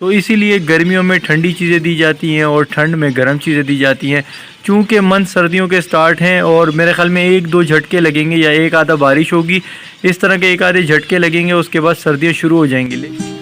तो इसीलिए गर्मियों में ठंडी चीज़ें दी जाती हैं और ठंड में गर्म चीज़ें दी जाती हैं। चूँकि मंथ सर्दियों के स्टार्ट हैं और मेरे ख़्याल में एक दो झटके लगेंगे या एक आधा बारिश होगी, इस तरह के एक आधे झटके लगेंगे, उसके बाद सर्दियाँ शुरू हो जाएंगी।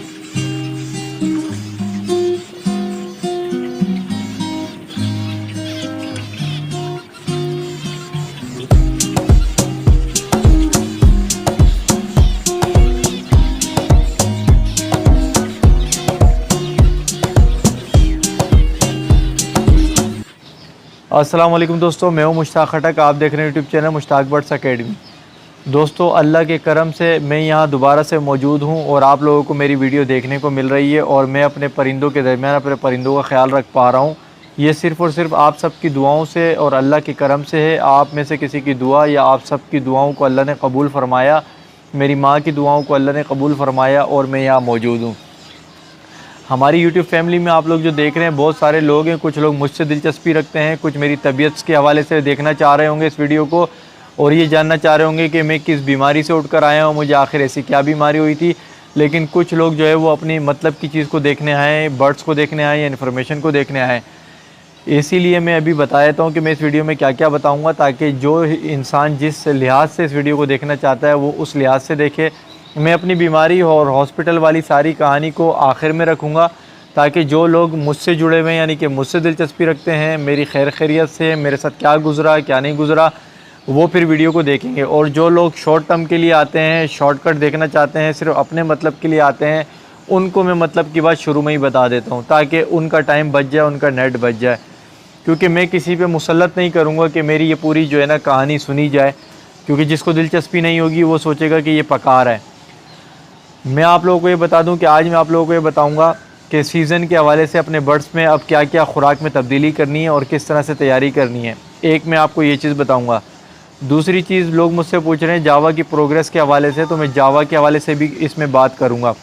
अस्सलाम वालेकुम दोस्तों, मैं हूं मुश्ताक खटक। आप देख रहे हैं YouTube channel Mushtaq birds academy. दोस्तों, अल्लाह के करम से मैं यहां दोबारा से मौजूद हूं और आप लोगों को मेरी वीडियो देखने को मिल रही है और मैं अपने परिंदों के दरमियान अपने परिंदों का ख्याल रख पा रहा हूं। ये सिर्फ़ और सिर्फ आप सब की दुआओं से और अल्लाह के करम से है। आप में से किसी की दुआ या आप सब की दुआओं को अल्लाह ने कबूल फ़रमाया, मेरी माँ की दुआओं को अल्लाह ने कबूल फ़रमाया और मैं यहाँ मौजूद हूँ। हमारी यूट्यूब फैमिली में आप लोग जो देख रहे हैं, बहुत सारे लोग हैं। कुछ लोग मुझसे दिलचस्पी रखते हैं, कुछ मेरी तबीयत के हवाले से देखना चाह रहे होंगे इस वीडियो को और ये जानना चाह रहे होंगे कि मैं किस बीमारी से उठकर आया हूँ, मुझे आखिर ऐसी क्या बीमारी हुई थी। लेकिन कुछ लोग जो है वो अपनी मतलब की चीज़ को देखने आए, बर्ड्स को देखने आए या इन्फॉर्मेशन को देखने आए। इसीलिए मैं अभी बता देता हूँ कि मैं इस वीडियो में क्या क्या बताऊँगा, ताकि जो इंसान जिस लिहाज से इस वीडियो को देखना चाहता है वो उस लिहाज से देखे। मैं अपनी बीमारी और हॉस्पिटल वाली सारी कहानी को आखिर में रखूँगा, ताकि जो लोग मुझसे जुड़े हुए हैं, यानी कि मुझसे दिलचस्पी रखते हैं, मेरी खैर खैरियत से, मेरे साथ क्या गुज़रा क्या नहीं गुज़रा, वो फिर वीडियो को देखेंगे। और जो लोग शॉर्ट टर्म के लिए आते हैं, शॉर्टकट देखना चाहते हैं, सिर्फ अपने मतलब के लिए आते हैं, उनको मैं मतलब की बात शुरू में ही बता देता हूँ, ताकि उनका टाइम बच जाए, उनका नेट बच जाए। क्योंकि मैं किसी पे मुसल्लत नहीं करूँगा कि मेरी ये पूरी जो है ना कहानी सुनी जाए, क्योंकि जिसको दिलचस्पी नहीं होगी वो सोचेगा कि ये पकार है। मैं आप लोगों को ये बता दूं कि आज मैं आप लोगों को ये बताऊंगा कि सीज़न के हवाले से अपने बर्ड्स में अब क्या क्या खुराक में तब्दीली करनी है और किस तरह से तैयारी करनी है। एक मैं आपको ये चीज़ बताऊंगा। दूसरी चीज़, लोग मुझसे पूछ रहे हैं जावा की प्रोग्रेस के हवाले से, तो मैं जावा के हवाले से भी इसमें बात करूँगा।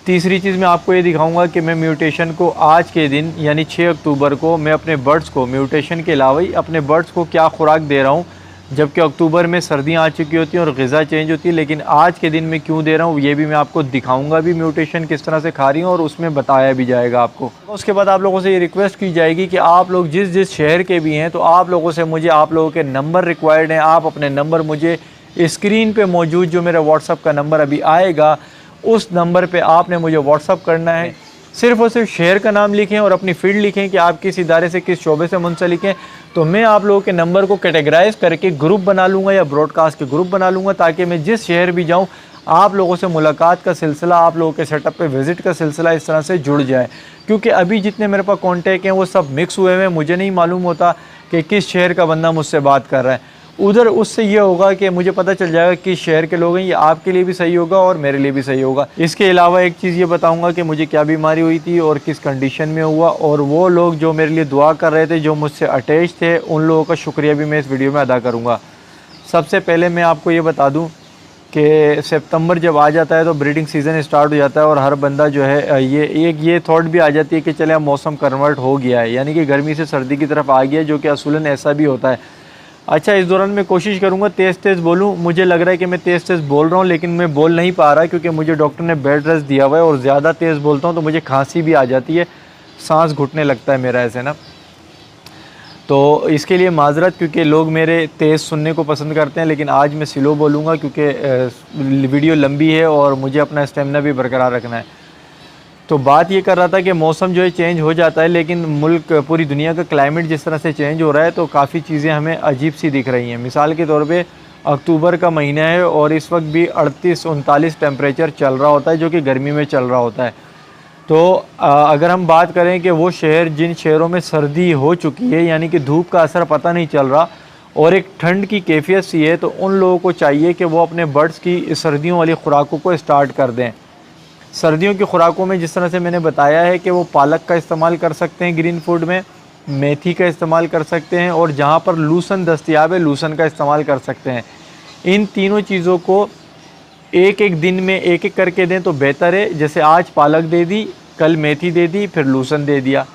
तीसरी चीज़ मैं आपको ये दिखाऊँगा कि मैं म्यूटेशन को आज के दिन यानी 6 अक्टूबर को मैं अपने बर्ड्स को म्यूटेशन के अलावा ही अपने बर्ड्स को क्या खुराक दे रहा हूँ, जबकि अक्टूबर में सर्दियाँ आ चुकी होती हैं और ग़िज़ा चेंज होती है। लेकिन आज के दिन मैं क्यों दे रहा हूँ ये भी मैं आपको दिखाऊंगा भी, म्यूटेशन किस तरह से खा रही हूँ और उसमें बताया भी जाएगा आपको। उसके बाद आप लोगों से ये रिक्वेस्ट की जाएगी कि आप लोग जिस जिस शहर के भी हैं, तो आप लोगों से मुझे आप लोगों के नंबर रिक्वायर्ड हैं। आप अपने नंबर मुझे स्क्रीन पर मौजूद जो मेरा व्हाट्सअप का नंबर अभी आएगा, उस नंबर पर आपने मुझे व्हाट्सअप करना है। सिर्फ़ और सिर्फ शहर का नाम लिखें और अपनी फील्ड लिखें कि आप किस इदारे से, किस शोबे से मुंसलिक हैं। तो मैं आप लोगों के नंबर को कैटेगराइज़ करके ग्रुप बना लूँगा या ब्रॉडकास्ट के ग्रुप बना लूँगा, ताकि मैं जिस शहर भी जाऊँ आप लोगों से मुलाकात का सिलसिला, आप लोगों के सेटअप पे विज़िट का सिलसिला इस तरह से जुड़ जाए। क्योंकि अभी जितने मेरे पास कॉन्टैक्ट हैं वो सब मिक्स हुए हैं, मुझे नहीं मालूम होता कि किस शहर का बंदा मुझसे बात कर रहा है। उधर उससे ये होगा कि मुझे पता चल जाएगा किस शहर के लोग हैं। ये आपके लिए भी सही होगा और मेरे लिए भी सही होगा। इसके अलावा एक चीज़ ये बताऊंगा कि मुझे क्या बीमारी हुई थी और किस कंडीशन में हुआ, और वो लोग जो मेरे लिए दुआ कर रहे थे, जो मुझसे अटैच थे, उन लोगों का शुक्रिया भी मैं इस वीडियो में अदा करूँगा। सबसे पहले मैं आपको ये बता दूँ कि सितंबर जब आ जाता है तो ब्रीडिंग सीज़न स्टार्ट हो जाता है और हर बंदा जो है ये थॉट भी आ जाती है कि चले अब मौसम कन्वर्ट हो गया है, यानी कि गर्मी से सर्दी की तरफ आ गया है, जो कि असूलन ऐसा भी होता है। अच्छा, इस दौरान मैं कोशिश करूंगा तेज़ तेज़ बोलूं। मुझे लग रहा है कि मैं तेज़ तेज़ बोल रहा हूं, लेकिन मैं बोल नहीं पा रहा क्योंकि मुझे डॉक्टर ने बेड रेस्ट दिया हुआ है और ज़्यादा तेज़ बोलता हूं तो मुझे खांसी भी आ जाती है, सांस घुटने लगता है मेरा ऐसे ना। तो इसके लिए माजरत, क्योंकि लोग मेरे तेज़ सुनने को पसंद करते हैं। लेकिन आज मैं स्लो बोलूँगा क्योंकि वीडियो लंबी है और मुझे अपना स्टेमिना भी बरकरार रखना है। तो बात ये कर रहा था कि मौसम जो है चेंज हो जाता है, लेकिन मुल्क, पूरी दुनिया का क्लाइमेट जिस तरह से चेंज हो रहा है तो काफ़ी चीज़ें हमें अजीब सी दिख रही हैं। मिसाल के तौर पे अक्टूबर का महीना है और इस वक्त भी 38-39 टेम्परेचर चल रहा होता है, जो कि गर्मी में चल रहा होता है। तो अगर हम बात करें कि वो शहर जिन शहरों में सर्दी हो चुकी है, यानी कि धूप का असर पता नहीं चल रहा और एक ठंड की कैफियत सी है, तो उन लोगों को चाहिए कि वो अपने बर्ड्स की सर्दियों वाली खुराकों को स्टार्ट कर दें। सर्दियों की खुराकों में जिस तरह से मैंने बताया है कि वो पालक का इस्तेमाल कर सकते हैं, ग्रीन फूड में मेथी का इस्तेमाल कर सकते हैं, और जहाँ पर लूसन दस्तयाब है लूसन का इस्तेमाल कर सकते हैं। इन तीनों चीज़ों को एक एक दिन में एक एक करके दें तो बेहतर है। जैसे आज पालक दे दी, कल मेथी दे दी, फिर लूसन दे दिया।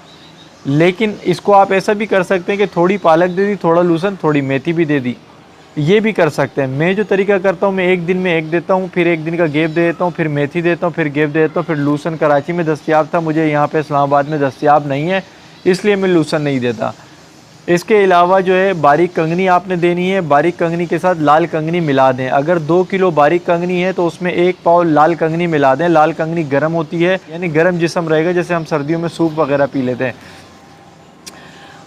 लेकिन इसको आप ऐसा भी कर सकते हैं कि थोड़ी पालक दे दी, थोड़ा लूसन, थोड़ी मेथी भी दे दी। ये भी कर सकते हैं। मैं जो तरीका करता हूँ, मैं एक दिन में एक देता हूँ, फिर एक दिन का गैप दे देता हूँ, फिर मेथी देता हूँ, फिर गैप दे देता हूँ। फिर लूसन कराची में दस्तयाब था, मुझे यहाँ पे इस्लामाबाद में दस्तयाब नहीं है, इसलिए मैं लूसन नहीं देता। इसके अलावा जो है बारीक कंगनी आपने देनी है। बारीक कंगनी के साथ लाल कंगनी मिला दें। अगर 2 किलो बारीक कंगनी है तो उसमें 1 पाव लाल कंगनी मिला दें। लाल कंगनी गर्म होती है, यानी गर्म जिस्म रहेगा, जैसे हम सर्दियों में सूप वगैरह पी लेते हैं।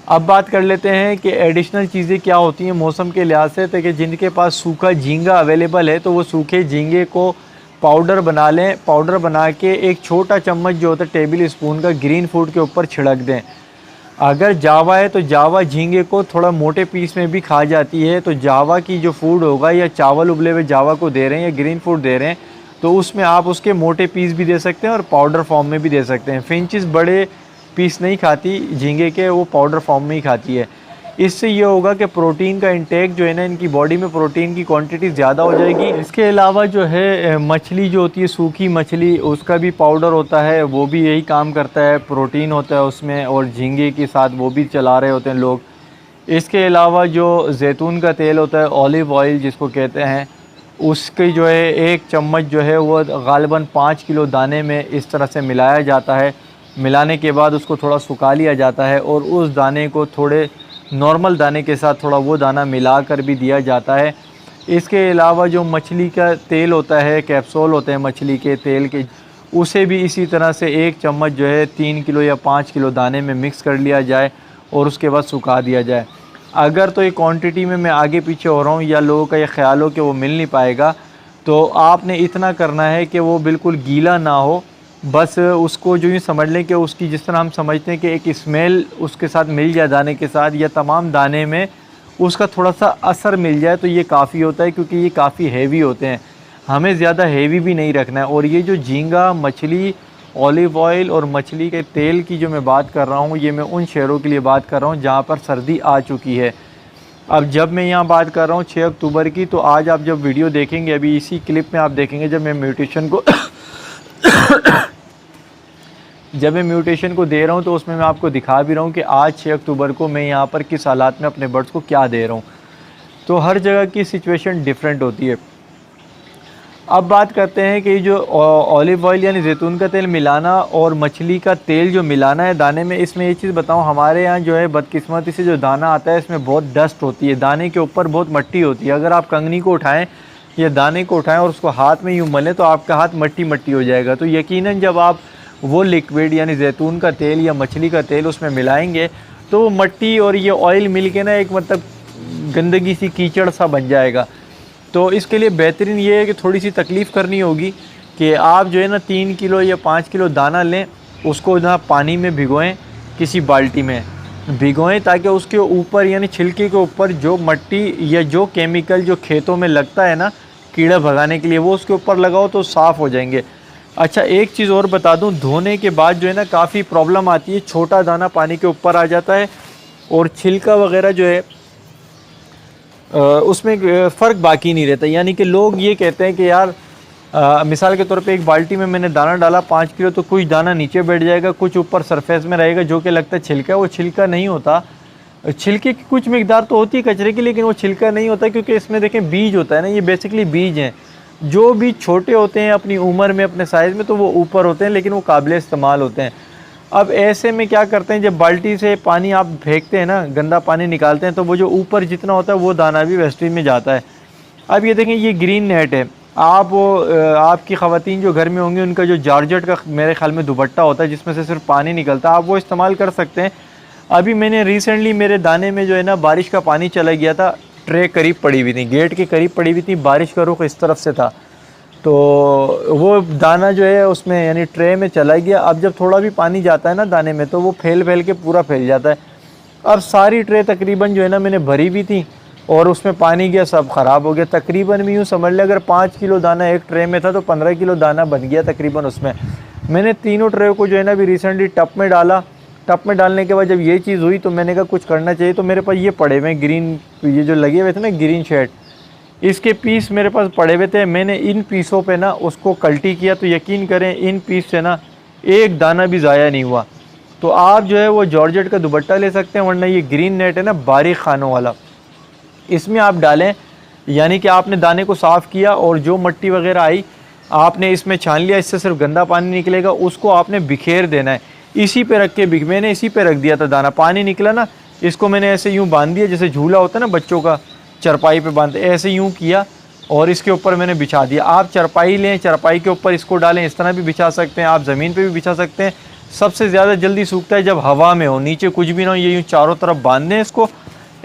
अब बात कर लेते हैं कि एडिशनल चीज़ें क्या होती हैं मौसम के लिहाज से। तो कि जिनके पास सूखा झींगा अवेलेबल है तो वो सूखे झींगे को पाउडर बना लें। पाउडर बना के एक छोटा चम्मच जो होता है टेबल स्पून का ग्रीन फूड के ऊपर छिड़क दें। अगर जावा है तो जावा झींगे को थोड़ा मोटे पीस में भी खा जाती है, तो जावा की जो फूड होगा, या चावल उबले हुए जावा को दे रहे हैं या ग्रीन फूड दे रहे हैं, तो उसमें आप उसके मोटे पीस भी दे सकते हैं और पाउडर फॉर्म में भी दे सकते हैं। फिंचिस बड़े पीस नहीं खाती झींगे के, वो पाउडर फॉर्म में ही खाती है। इससे ये होगा कि प्रोटीन का इंटेक जो है ना, इनकी बॉडी में प्रोटीन की क्वांटिटी ज़्यादा हो जाएगी। इसके अलावा जो है मछली जो होती है, सूखी मछली, उसका भी पाउडर होता है, वो भी यही काम करता है, प्रोटीन होता है उसमें, और झींगे के साथ वो भी चला रहे होते हैं लोग। इसके अलावा जो जैतून का तेल होता है, ऑलिव ऑयल जिसको कहते हैं, उसके जो है 1 चम्मच जो है वो गालिबन 5 किलो दाने में इस तरह से मिलाया जाता है। मिलाने के बाद उसको थोड़ा सुखा लिया जाता है और उस दाने को थोड़े नॉर्मल दाने के साथ थोड़ा वो दाना मिलाकर भी दिया जाता है। इसके अलावा जो मछली का तेल होता है, कैप्सूल होते हैं मछली के तेल के, उसे भी इसी तरह से 1 चम्मच जो है 3 किलो या 5 किलो दाने में मिक्स कर लिया जाए और उसके बाद सुखा दिया जाए। अगर तो ये क्वांटिटी में मैं आगे पीछे हो रहा हूँ या लोगों का ये ख्याल हो कि वो मिल नहीं पाएगा, तो आपने इतना करना है कि वो बिल्कुल गीला ना हो। बस उसको जो यूँ समझ लें कि उसकी, जिस तरह हम समझते हैं कि एक स्मेल उसके साथ मिल जाए दाने के साथ, या तमाम दाने में उसका थोड़ा सा असर मिल जाए, तो ये काफ़ी होता है, क्योंकि ये काफ़ी हेवी होते हैं। हमें ज़्यादा हेवी भी नहीं रखना है। और ये जो झींगा, मछली, ऑलिव ऑयल और मछली के तेल की जो मैं बात कर रहा हूँ, ये मैं उन शहरों के लिए बात कर रहा हूँ जहाँ पर सर्दी आ चुकी है। अब जब मैं यहाँ बात कर रहा हूँ 6 अक्टूबर की, तो आज आप जब वीडियो देखेंगे, अभी इसी क्लिप में आप देखेंगे जब मैं म्यूटेशन को दे रहा हूँ, तो उसमें मैं आपको दिखा भी रहा हूँ कि आज 6 अक्टूबर को मैं यहाँ पर किस हालात में अपने बर्ड्स को क्या दे रहा हूँ। तो हर जगह की सिचुएशन डिफरेंट होती है। अब बात करते हैं कि जो ऑलिव ऑयल यानी जैतून का तेल मिलाना और मछली का तेल जो मिलाना है दाने में, इसमें ये चीज़ बताऊँ, हमारे यहाँ जो है बदकिस्मती से जो दाना आता है इसमें बहुत डस्ट होती है, दाने के ऊपर बहुत मट्टी होती है। अगर आप कंगनी को उठाएँ या दाने को उठाएँ और उसको हाथ में यूँ मलें तो आपका हाथ मट्टी मट्टी हो जाएगा। तो यकीनन जब आप वो लिक्विड यानी जैतून का तेल या मछली का तेल उसमें मिलाएंगे तो वो मट्टी और ये ऑयल मिल के ना एक मतलब गंदगी सी, कीचड़ सा बन जाएगा। तो इसके लिए बेहतरीन ये है कि थोड़ी सी तकलीफ़ करनी होगी कि आप जो है ना 3 किलो या 5 किलो दाना लें, उसको ना पानी में भिगोएं, किसी बाल्टी में भिगोएं, ताकि उसके ऊपर यानी छिलके के ऊपर जो मट्टी या जो केमिकल जो खेतों में लगता है ना कीड़ा भगाने के लिए, वो उसके ऊपर लगाओ तो साफ़ हो जाएंगे। अच्छा, एक चीज़ और बता दूं, धोने के बाद जो है ना काफ़ी प्रॉब्लम आती है, छोटा दाना पानी के ऊपर आ जाता है और छिलका वगैरह जो है उसमें फ़र्क बाकी नहीं रहता। यानी कि लोग ये कहते हैं कि यार मिसाल के तौर पे एक बाल्टी में मैंने दाना डाला 5 किलो, तो कुछ दाना नीचे बैठ जाएगा, कुछ ऊपर सरफेस में रहेगा जो कि लगता है छिलका, वो छिलका नहीं होता। छिलके की कुछ मिकदार तो होती है कचरे की, लेकिन वो छिलका नहीं होता, क्योंकि इसमें देखें बीज होता है ना, ये बेसिकली बीज हैं। जो बीज छोटे होते हैं अपनी उम्र में, अपने साइज़ में, तो वो ऊपर होते हैं, लेकिन वो काबिल इस्तेमाल होते हैं। अब ऐसे में क्या करते हैं, जब बाल्टी से पानी आप फेंकते हैं ना, गंदा पानी निकालते हैं, तो वो जो ऊपर जितना होता है वो दाना भी वेस्टर्न में जाता है। अब ये देखें, ये ग्रीन नेट है। आप आपकी ख़वातीन जो घर में होंगी, उनका जो जॉर्जेट का मेरे ख्याल में दुपट्टा होता है जिसमें से सिर्फ पानी निकलता है, आप वो इस्तेमाल कर सकते हैं। अभी मैंने रिसेंटली मेरे दाने में जो है ना बारिश का पानी चला गया था, ट्रे करीब पड़ी हुई थी, गेट के करीब पड़ी हुई थी, बारिश का रुख इस तरफ से था, तो वो दाना जो है उसमें यानी ट्रे में चला गया। अब जब थोड़ा भी पानी जाता है ना दाने में, तो वो फैल के पूरा फैल जाता है। अब सारी ट्रे तकरीबन जो है ना मैंने भरी भी थी और उसमें पानी गया, सब ख़राब हो गया। तकरीबन भी यूँ समझ लें, अगर 5 किलो दाना एक ट्रे में था तो 15 किलो दाना बन गया तकरीबन उसमें। मैंने तीनों ट्रे को जो है ना अभी रिसेंटली टप में डाला। टप में डालने के बाद जब ये चीज़ हुई तो मैंने कहा कुछ करना चाहिए, तो मेरे पास ये पड़े हुए ग्रीन, ये जो लगे हुए थे ना ग्रीन शेड, इसके पीस मेरे पास पड़े हुए थे। मैंने इन पीसों पे ना उसको कल्टी किया, तो यकीन करें इन पीस से ना एक दाना भी ज़ाया नहीं हुआ। तो आप जो है वो जॉर्जेट का दुपट्टा ले सकते हैं, वरना ये ग्रीन नेट है ना बारीक खानों वाला, इसमें आप डालें। यानी कि आपने दाने को साफ़ किया और जो मिट्टी वगैरह आई आपने इसमें छान लिया, इससे सिर्फ गंदा पानी निकलेगा, उसको आपने बिखेर देना है। इसी पे रख के मैंने इसी पे रख दिया था दाना, पानी निकला ना, इसको मैंने ऐसे यूँ बांध दिया जैसे झूला होता है ना बच्चों का, चरपाई पे बांधते ऐसे यूँ किया और इसके ऊपर मैंने बिछा दिया। आप चरपाई लें, चरपाई के ऊपर इसको डालें, इस तरह भी बिछा सकते हैं, आप ज़मीन पे भी बिछा सकते हैं। सबसे ज़्यादा जल्दी सूखता है जब हवा में हो, नीचे कुछ भी ना हो, ये यूँ चारों तरफ बांध दें, इसको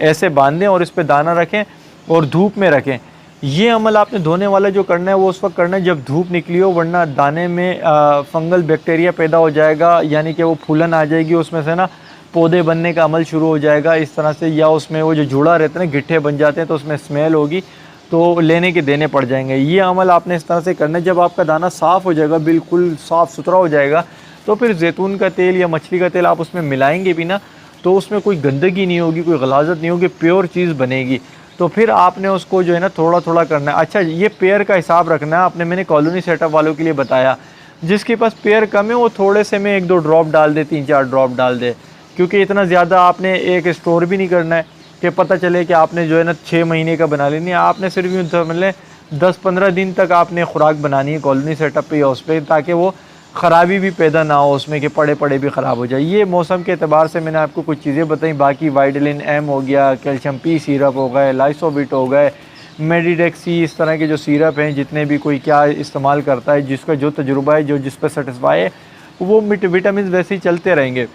ऐसे बांध दें और इस पर दाना रखें और धूप में रखें। ये अमल आपने धोने वाला जो करना है वो उस वक्त करना है जब धूप निकली हो, वरना दाने में फंगल बैक्टीरिया पैदा हो जाएगा, यानी कि वो फूलन आ जाएगी, उसमें से ना पौधे बनने का अमल शुरू हो जाएगा इस तरह से, या उसमें वो जो जुड़ा रहते हैं ना गिट्ठे बन जाते हैं तो उसमें स्मेल होगी, तो लेने के देने पड़ जाएंगे। ये अमल आपने इस तरह से करना है। जब आपका दाना साफ़ हो जाएगा, बिल्कुल साफ़ सुथरा हो जाएगा, तो फिर जैतून का तेल या मछली का तेल आप उसमें मिलाएंगे भी ना तो उसमें कोई गंदगी नहीं होगी, कोई गलाजत नहीं होगी, प्योर चीज़ बनेगी। तो फिर आपने उसको जो है ना थोड़ा थोड़ा करना है। अच्छा, ये पेयर का हिसाब रखना है आपने, मैंने कॉलोनी सेटअप वालों के लिए बताया, जिसके पास पेयर कम है वो थोड़े से में 1-2 ड्रॉप डाल दे, 3-4 ड्रॉप डाल दे, क्योंकि इतना ज़्यादा आपने एक स्टोर भी नहीं करना है कि पता चले कि आपने जो है ना 6 महीने का बना लेनी है। आपने सिर्फ यूँ समझ लें 10-15 दिन तक आपने खुराक बनानी है कॉलोनी सेटअप पे या उस पर, ताकि वो ख़राबी भी पैदा ना हो उसमें कि पड़े पड़े भी ख़राब हो जाए। ये मौसम के अतबार से मैंने आपको कुछ चीज़ें बताई। बाकी वाइडलिन एम हो गया, कैल्शियम पी सिरप हो गए, लाइसोबिट हो गए, मेडिडेक्सी, इस तरह के जो सिरप हैं, जितने भी कोई क्या इस्तेमाल करता है, जिसका जो तजुर्बा है, जो जिस पर सेटिस्फाई है, वो विटामिन वैसे ही चलते रहेंगे।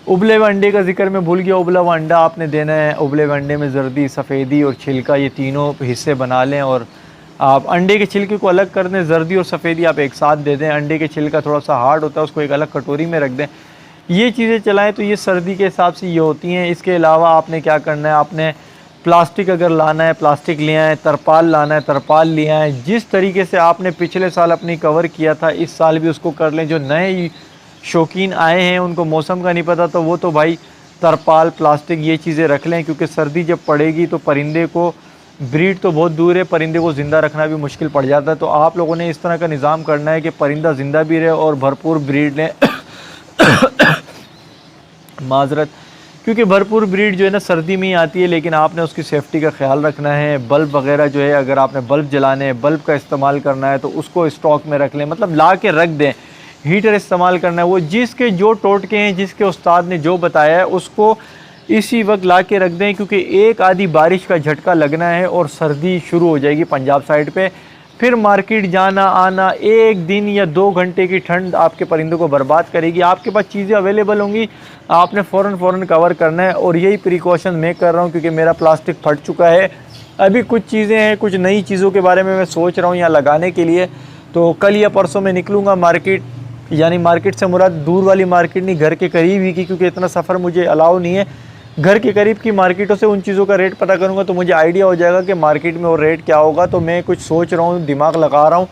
उबले हुए अंडे का जिक्र मैं भूल गया। उबला हुआ अंडा आपने देना है। उबले हुए अंडे में जर्दी, सफ़ेदी और छिलका, ये तीनों हिस्से बना लें और आप अंडे के छिलके को अलग कर दें। जर्दी और सफ़ेदी आप एक साथ दे दें। अंडे के छिलका थोड़ा सा हार्ड होता है, उसको एक अलग कटोरी में रख दें। ये चीज़ें चलाएं तो ये सर्दी के हिसाब से ये होती हैं। इसके अलावा आपने क्या करना है, आपने प्लास्टिक अगर लाना है प्लास्टिक ले आएँ, तरपाल लाना है तरपाल ले आएँ। जिस तरीके से आपने पिछले साल अपनी कवर किया था, इस साल भी उसको कर लें। जो नए शौकीन आए हैं उनको मौसम का नहीं पता, तो वो तो भाई तरपाल, प्लास्टिक, ये चीज़ें रख लें, क्योंकि सर्दी जब पड़ेगी तो परिंदे को, ब्रीड तो बहुत दूर है, परिंदे को ज़िंदा रखना भी मुश्किल पड़ जाता है। तो आप लोगों ने इस तरह का निज़ाम करना है कि परिंदा ज़िंदा भी रहे और भरपूर ब्रीड लें। माजरत, क्योंकि भरपूर ब्रीड जो है ना सर्दी में ही आती है, लेकिन आपने उसकी सेफ्टी का ख्याल रखना है। बल्ब वगैरह जो है, अगर आपने बल्ब जलाने हैं, बल्ब का इस्तेमाल करना है तो उसको स्टॉक में रख लें, मतलब ला के रख दें। हीटर इस्तेमाल करना है, वो जिसके जो टोटके हैं, जिसके उस्ताद ने जो बताया है उसको इसी वक्त ला के रख दें, क्योंकि एक आधी बारिश का झटका लगना है और सर्दी शुरू हो जाएगी पंजाब साइड पे। फिर मार्केट जाना आना, 1 दिन या 2 घंटे की ठंड आपके परिंदों को बर्बाद करेगी। आपके पास चीज़ें अवेलेबल होंगी, आपने फ़ौरन कवर करना है। और यही प्रिकॉशन मैं कर रहा हूँ, क्योंकि मेरा प्लास्टिक फट चुका है। अभी कुछ चीज़ें हैं, कुछ नई चीज़ों के बारे में मैं सोच रहा हूँ यहाँ लगाने के लिए। तो कल या परसों में निकलूँगा मार्केट, यानी मार्केट से मुराद दूर वाली मार्केट नहीं, घर के करीब ही की, क्योंकि इतना सफ़र मुझे अलाउ नहीं है। घर के करीब की मार्केटों से उन चीज़ों का रेट पता करूँगा तो मुझे आइडिया हो जाएगा कि मार्केट में वो रेट क्या होगा। तो मैं कुछ सोच रहा हूँ, दिमाग लगा रहा हूँ,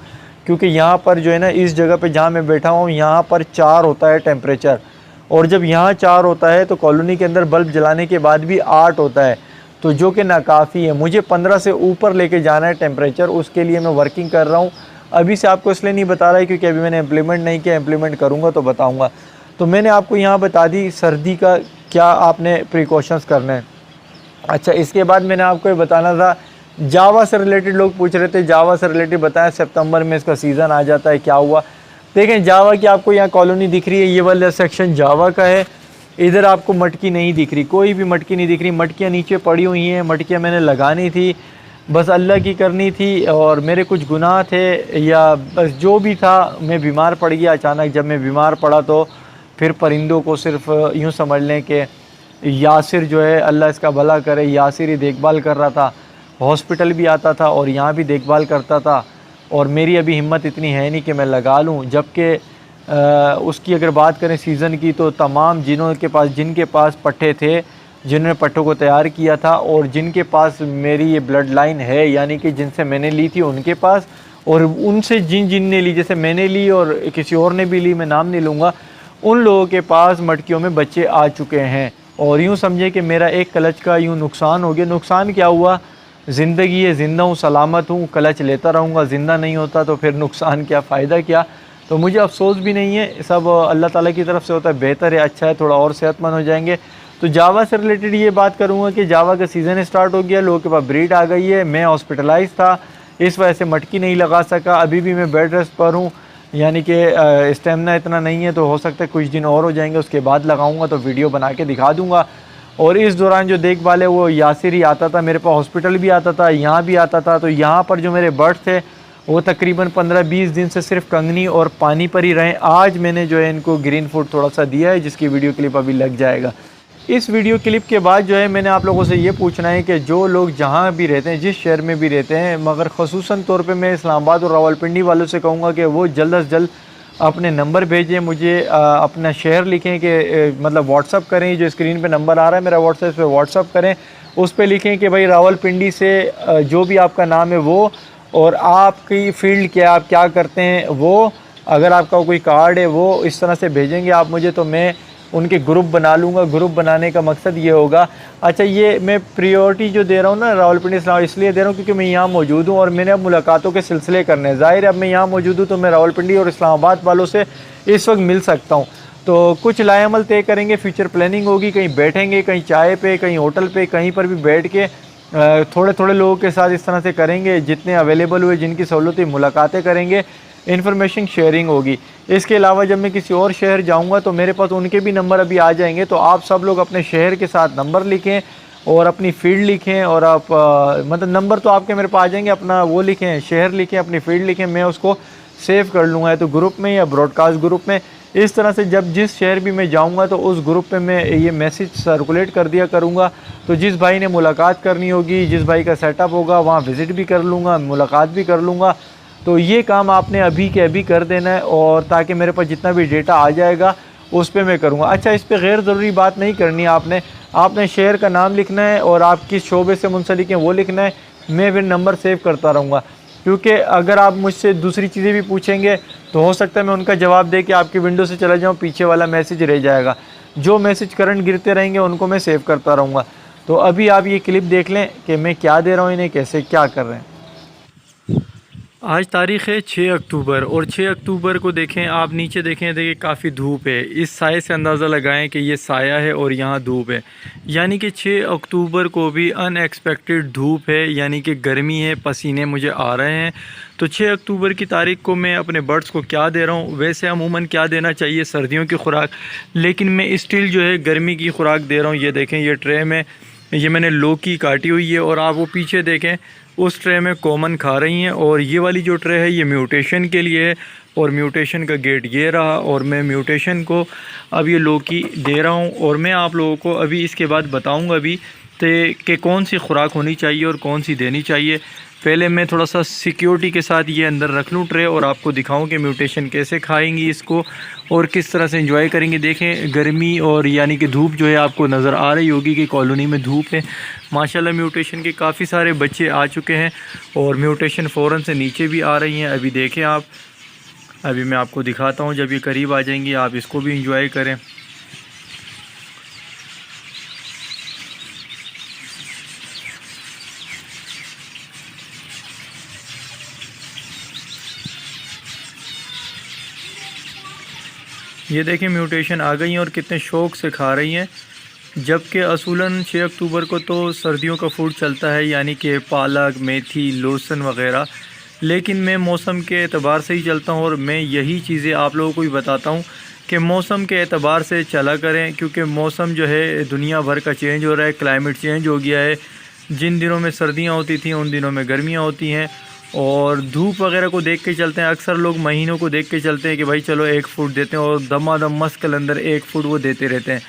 क्योंकि यहाँ पर जो है ना, इस जगह पे जहाँ मैं बैठा हूँ, यहाँ पर 4 होता है टेम्परेचर, और जब यहाँ 4 होता है तो कॉलोनी के अंदर बल्ब जलाने के बाद भी 8 होता है, तो जो कि नाकाफ़ी है। मुझे 15 से ऊपर लेके जाना है टेम्परेचर, उसके लिए मैं वर्किंग कर रहा हूँ। अभी से आपको इसलिए नहीं बता रहा है क्योंकि अभी मैंने इम्प्लीमेंट नहीं किया, इम्प्लीमेंट करूँगा तो बताऊँगा। तो मैंने आपको यहाँ बता दी सर्दी का क्या आपने प्रिकॉशंस करना है। अच्छा, इसके बाद मैंने आपको ये बताना था, जावा से रिलेटेड लोग पूछ रहे थे, जावा से रिलेटेड बताएं, सितंबर में इसका सीज़न आ जाता है, क्या हुआ। देखें, जावा की आपको यहाँ कॉलोनी दिख रही है, ये वाला सेक्शन जावा का है। इधर आपको मटकी नहीं दिख रही, कोई भी मटकी नहीं दिख रही। मटकियाँ नीचे पड़ी हुई हैं, मटकियाँ मैंने लगानी थी, बस अल्लाह की करनी थी, और मेरे कुछ गुनाह थे या बस जो भी था, मैं बीमार पड़ गया अचानक। जब मैं बीमार पड़ा तो फिर परिंदों को सिर्फ यूँ समझ लें कि यासिर जो है, अल्लाह इसका भला करे, यासिर ही देखभाल कर रहा था। हॉस्पिटल भी आता था और यहाँ भी देखभाल करता था, और मेरी अभी हिम्मत इतनी है नहीं कि मैं लगा लूँ। जबकि उसकी अगर बात करें सीज़न की, तो तमाम जिनके पास पट्टे थे, जिन्होंने पट्टों को तैयार किया था, और जिनके पास मेरी ये ब्लड लाइन है, यानी कि जिनसे मैंने ली थी उनके पास, और उनसे जिन ने ली, जैसे मैंने ली और किसी और ने भी ली, मैं नाम नहीं लूँगा, उन लोगों के पास मटकियों में बच्चे आ चुके हैं। और यूँ समझे कि मेरा एक क्लच का यूँ नुकसान हो गया। नुकसान क्या हुआ, ज़िंदगी है, ज़िंदा हूँ, सलामत हूँ, क्लच लेता रहूँगा। ज़िंदा नहीं होता तो फिर नुकसान क्या, फ़ायदा क्या। तो मुझे अफसोस भी नहीं है, सब अल्लाह ताला की तरफ से होता है, बेहतर है, अच्छा है, थोड़ा और सेहतमंद हो जाएंगे। तो जावा से रिलेटेड ये बात करूँगा कि जावा का सीज़न स्टार्ट हो गया, लोगों के पास ब्रीड आ गई है। मैं हॉस्पिटलाइज था, इस वजह से मटकी नहीं लगा सका। अभी भी मैं बेड रेस्ट पर हूँ, यानी कि स्टेमिना इतना नहीं है, तो हो सकता है कुछ दिन और हो जाएंगे, उसके बाद लगाऊंगा तो वीडियो बना के दिखा दूंगा। और इस दौरान जो देखभाल है वो यासिर ही आता था मेरे पास, हॉस्पिटल भी आता था, यहाँ भी आता था। तो यहाँ पर जो मेरे बर्ड थे वो तकरीबन 15-20 दिन से सिर्फ कंगनी और पानी पर ही रहे। आज मैंने जो है इनको ग्रीन फूड थोड़ा सा दिया है, जिसकी वीडियो क्लिप अभी लग जाएगा। इस वीडियो क्लिप के बाद जो है मैंने आप लोगों से ये पूछना है कि जो लोग जहाँ भी रहते हैं, जिस शहर में भी रहते हैं, मगर ख़ुसूसन तौर पे मैं इस्लामाबाद और रावलपिंडी वालों से कहूँगा कि वो जल्द से जल्द अपने नंबर भेजें मुझे, अपना शहर लिखें कि मतलब व्हाट्सअप करें, जो स्क्रीन पे नंबर आ रहा है मेरा व्हाट्सएप पे व्हाट्सअप करें, उस पर लिखें कि भाई रावलपिंडी से जो भी आपका नाम है वो, और आपकी फ़ील्ड क्या, आप क्या करते हैं वो, अगर आपका कोई कार्ड है वो इस तरह से भेजेंगे आप मुझे, तो मैं उनके ग्रुप बना लूँगा। ग्रुप बनाने का मकसद ये होगा, अच्छा ये मैं प्रायोरिटी जो दे रहा हूँ ना रावलपिंडी इस्लाम, इसलिए दे रहा हूँ क्योंकि मैं यहाँ मौजूद हूँ और मैंने अब मुलाकातों के सिलसिले करने हैं। ज़ाहिर है अब मैं यहाँ मौजूद हूँ तो मैं रावलपिंडी और इस्लामाबाद वालों से इस वक्त मिल सकता हूँ। तो कुछ लाएमल तय करेंगे, फ्यूचर प्लानिंग होगी, कहीं बैठेंगे, कहीं चाय पे, कहीं होटल पे, कहीं पर भी बैठ के थोड़े थोड़े लोगों के साथ इस तरह से करेंगे, जितने अवेलेबल हुए, जिनकी सहूलतें, मुलाकातें करेंगे, इन्फॉर्मेशन शेयरिंग होगी। इसके अलावा जब मैं किसी और शहर जाऊंगा तो मेरे पास उनके भी नंबर अभी आ जाएंगे। तो आप सब लोग अपने शहर के साथ नंबर लिखें और अपनी फील्ड लिखें, और आप मतलब नंबर तो आपके मेरे पास आ जाएंगे, अपना वो लिखें, शहर लिखें, अपनी फील्ड लिखें, मैं उसको सेव कर लूँगा, या तो ग्रुप में या ब्रॉडकास्ट ग्रुप में। इस तरह से जब जिस शहर भी मैं जाऊंगा तो उस ग्रुप पे मैं ये मैसेज सर्कुलेट कर दिया करूँगा। तो जिस भाई ने मुलाकात करनी होगी, जिस भाई का सेटअप होगा, वहाँ विज़िट भी कर लूँगा, मुलाकात भी कर लूँगा। तो ये काम आपने अभी के अभी कर देना है, और ताकि मेरे पास जितना भी डेटा आ जाएगा उस पर मैं करूँगा। अच्छा, इस पर गैर ज़रूरी बात नहीं करनी है आपने शहर का नाम लिखना है और आप किस शोबे से मुंसलिक हैं वो लिखना है। मैं फिर नंबर सेव करता रहूँगा, क्योंकि अगर आप मुझसे दूसरी चीज़ें भी पूछेंगे तो हो सकता है मैं उनका जवाब दे के आपकी विंडो से चला जाऊँ, पीछे वाला मैसेज रह जाएगा। जो मैसेज करंट गिरते रहेंगे उनको मैं सेव करता रहूँगा। तो अभी आप ये क्लिप देख लें कि मैं क्या दे रहा हूँ इन्हें, कैसे क्या कर रहे हैं। आज तारीख़ है 6 अक्टूबर, और 6 अक्टूबर को देखें आप, नीचे देखें, देखिए काफ़ी धूप है। इस साए से अंदाज़ा लगाएं कि ये साया है और यहाँ धूप है, यानी कि 6 अक्टूबर को भी अनएक्सपेक्टेड धूप है, यानी कि गर्मी है, पसीने मुझे आ रहे हैं। तो 6 अक्टूबर की तारीख़ को मैं अपने बर्ड्स को क्या दे रहा हूँ, वैसे अमूमन क्या देना चाहिए, सर्दियों की खुराक, लेकिन मैं स्टिल जो है गर्मी की खुराक दे रहा हूँ। ये देखें, ये ट्रे में ये मैंने लौकी काटी हुई है, और आप वो पीछे देखें उस ट्रे में कॉमन खा रही हैं, और ये वाली जो ट्रे है ये म्यूटेशन के लिए है, और म्यूटेशन का गेट ये रहा, और मैं म्यूटेशन को अब ये लौकी दे रहा हूँ। और मैं आप लोगों को अभी इसके बाद बताऊँगा भी कि कौन सी खुराक होनी चाहिए और कौन सी देनी चाहिए। पहले मैं थोड़ा सा सिक्योरिटी के साथ ये अंदर रख लूँ ट्रे, और आपको दिखाऊं कि म्यूटेशन कैसे खाएंगी इसको और किस तरह से एंजॉय करेंगे। देखें गर्मी और यानी कि धूप जो है आपको नज़र आ रही होगी कि कॉलोनी में धूप है। माशाल्लाह म्यूटेशन के काफ़ी सारे बच्चे आ चुके हैं, और म्यूटेशन फ़ौरन से नीचे भी आ रही हैं। अभी देखें आप, अभी मैं आपको दिखाता हूँ, जब ये करीब आ जाएंगी आप इसको भी इंजॉय करें। ये देखें म्यूटेशन आ गई हैं और कितने शौक़ से खा रही हैं, जबकि असूलन 6 अक्टूबर को तो सर्दियों का फूड चलता है, यानी कि पालक, मेथी, लहसुन वग़ैरह। लेकिन मैं मौसम के एतबार से ही चलता हूँ, और मैं यही चीज़ें आप लोगों को भी बताता हूँ कि मौसम के एतबार से चला करें, क्योंकि मौसम जो है दुनिया भर का चेंज हो रहा है, क्लाइमेट चेंज हो गया है। जिन दिनों में सर्दियाँ होती थी उन दिनों में गर्मियाँ होती हैं, और धूप वगैरह को देख के चलते हैं। अक्सर लोग महीनों को देख के चलते हैं कि भाई चलो एक फूड देते हैं, और दमादम मस्त कलंदर एक फूड वो देते रहते हैं।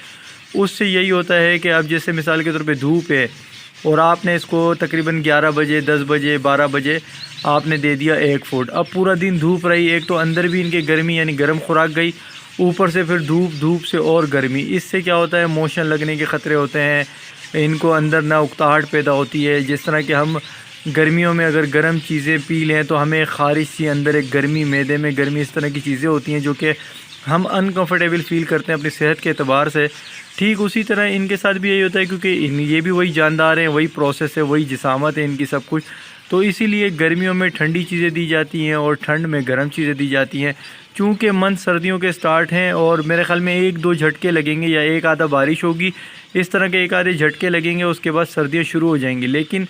उससे यही होता है कि अब जैसे मिसाल के तौर पे धूप है और आपने इसको तकरीबन 11 बजे, 10 बजे, 12 बजे आपने दे दिया एक फूड। अब पूरा दिन धूप रही, एक तो अंदर भी इनके गर्मी यानी गर्म खुराक गई, ऊपर से फिर धूप से और गर्मी। इससे क्या होता है, मोशन लगने के ख़तरे होते हैं, इनको अंदर ना उकताहट पैदा होती है। जिस तरह कि हम गर्मियों में अगर गर्म चीज़ें पी लें तो हमें ख़ारिश सी अंदर एक गर्मी, मैदे में गर्मी, इस तरह की चीज़ें होती हैं जो कि हम अनकंफर्टेबल फ़ील करते हैं अपनी सेहत के एतबार से। ठीक उसी तरह इनके साथ भी यही होता है, क्योंकि ये भी वही जानदार हैं, वही प्रोसेस है, वही जिसामत है इनकी सब कुछ। तो इसीलिए गर्मियों में ठंडी चीज़ें दी जाती हैं और ठंड में गर्म चीज़ें दी जाती हैं। चूँकि मंथ सर्दियों के स्टार्ट हैं और मेरे ख़्याल में एक दो झटके लगेंगे या एक आधा बारिश होगी, इस तरह के एक आधे झटके लगेंगे, उसके बाद सर्दियाँ शुरू हो जाएंगी। लेकिन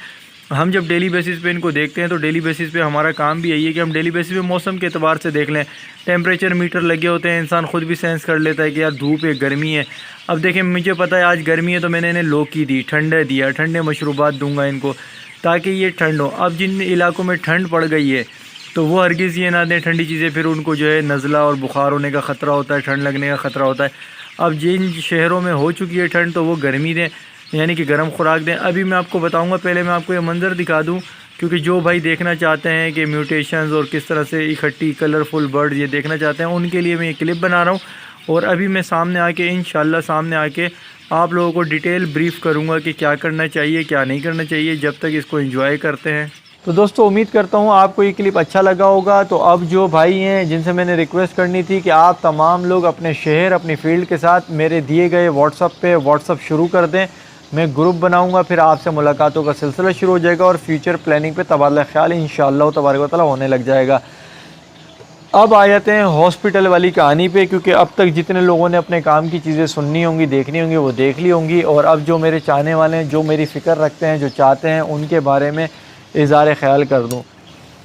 हम जब डेली बेसिस पे इनको देखते हैं तो डेली बेसिस पे हमारा काम भी यही है कि हम डेली बेसिस पे मौसम के एतबार से देख लें। टेम्परेचर मीटर लगे होते हैं, इंसान ख़ुद भी सेंस कर लेता है कि यार धूप है, गर्मी है। अब देखें, मुझे पता है आज गर्मी है तो मैंने इन्हें लौकी दी, ठंडे दिया, ठंडे मशरूबात दूंगा इनको ताकि ये ठंड हो। अब जिन इलाकों में ठंड पड़ गई है तो वो हरगिज़ ये ना दें ठंडी चीज़ें, फिर उनको जो है नज़ला और बुखार होने का ख़तरा होता है, ठंड लगने का ख़तरा होता है। अब जिन शहरों में हो चुकी है ठंड तो वो गर्मी दें, यानी कि गर्म खुराक दें। अभी मैं आपको बताऊंगा, पहले मैं आपको ये मंज़र दिखा दूं, क्योंकि जो भाई देखना चाहते हैं कि म्यूटेशंस और किस तरह से इकट्ठी कलरफुल बर्ड ये देखना चाहते हैं, उनके लिए मैं ये क्लिप बना रहा हूँ। और अभी मैं सामने आके इंशाल्लाह सामने आके आप लोगों को डिटेल ब्रीफ़ करूँगा कि क्या करना चाहिए, क्या नहीं करना चाहिए, जब तक इसको एंजॉय करते हैं। तो दोस्तों उम्मीद करता हूँ आपको ये क्लिप अच्छा लगा होगा। तो अब जो भाई हैं जिनसे मैंने रिक्वेस्ट करनी थी कि आप तमाम लोग अपने शहर, अपनी फ़ील्ड के साथ मेरे दिए गए व्हाट्सअप शुरू कर दें। मैं ग्रुप बनाऊंगा, फिर आपसे मुलाकातों का सिलसिला शुरू हो जाएगा और फ्यूचर प्लानिंग पे तबादला ख्याल इंशाअल्लाह तबारक व तआला होने लग जाएगा। अब आ जाते हैं हॉस्पिटल वाली कहानी पे, क्योंकि अब तक जितने लोगों ने अपने काम की चीज़ें सुननी होंगी, देखनी होंगी, वो देख ली होंगी। और अब जो मेरे चाहने वाले हैं, जो मेरी फ़िक्र रखते हैं, जो चाहते हैं, उनके बारे में इज़हार ख्याल कर दूँ।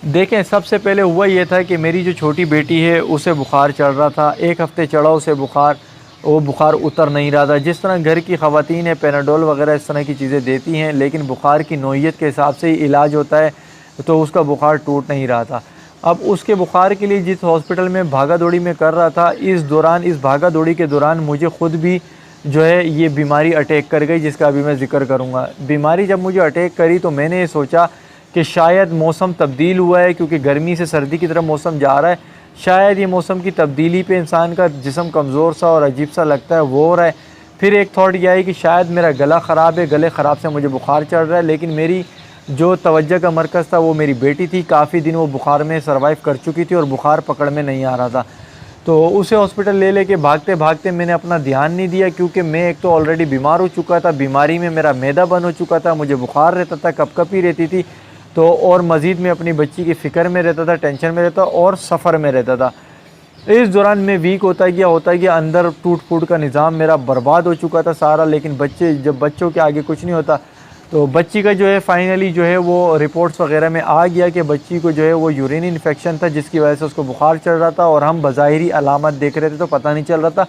देखें, सबसे पहले हुआ ये था कि मेरी जो छोटी बेटी है उसे बुखार चढ़ रहा था, 1 हफ़्ते चढ़ा उसे बुखार, वो बुखार उतर नहीं रहा था। जिस तरह घर की ख़वातीन है पैनाडोल वगैरह इस तरह की चीज़ें देती हैं, लेकिन बुखार की नौइयत के हिसाब से ही इलाज होता है, तो उसका बुखार टूट नहीं रहा था। अब उसके बुखार के लिए जिस हॉस्पिटल में भागा दौड़ी में कर रहा था, इस भागा दौड़ी के दौरान मुझे ख़ुद भी जो है ये बीमारी अटैक कर गई, जिसका अभी मैं ज़िक्र करूँगा। बीमारी जब मुझे अटैक करी तो मैंने ये सोचा कि शायद मौसम तब्दील हुआ है, क्योंकि गर्मी से सर्दी की तरफ मौसम जा रहा है। शायद ये मौसम की तब्दीली पे इंसान का जिस्म कमज़ोर सा और अजीब सा लगता है, वो हो रहा है। फिर एक थॉट यह है कि शायद मेरा गला ख़राब है, गले ख़राब से मुझे बुखार चढ़ रहा है। लेकिन मेरी जो तवज्जो का मरकज़ था वो मेरी बेटी थी। काफ़ी दिन वो बुखार में सर्वाइव कर चुकी थी और बुखार पकड़ में नहीं आ रहा था, तो उसे हॉस्पिटल ले लेके भागते भागते मैंने अपना ध्यान नहीं दिया, क्योंकि मैं एक तो ऑलरेडी बीमार हो चुका था, बीमारी में मेरा मैदा बंद हो चुका था, मुझे बुखार रहता था, कपकपी रहती थी, तो और मज़ीद मैं अपनी बच्ची की फ़िक्र में रहता था, टेंशन में रहता और सफ़र में रहता था। इस दौरान मैं वीक होता गया, अंदर टूट फूट का निज़ाम मेरा बर्बाद हो चुका था सारा। लेकिन जब बच्चों के आगे कुछ नहीं होता, तो बच्ची का जो है फाइनली जो है वो रिपोर्ट्स वगैरह में आ गया कि बच्ची को जो है वो यूरिन इन्फेक्शन था, जिसकी वजह से उसको बुखार चढ़ रहा था। और हम बज़ाहिरी अलामत देख रहे थे तो पता नहीं चल रहा था।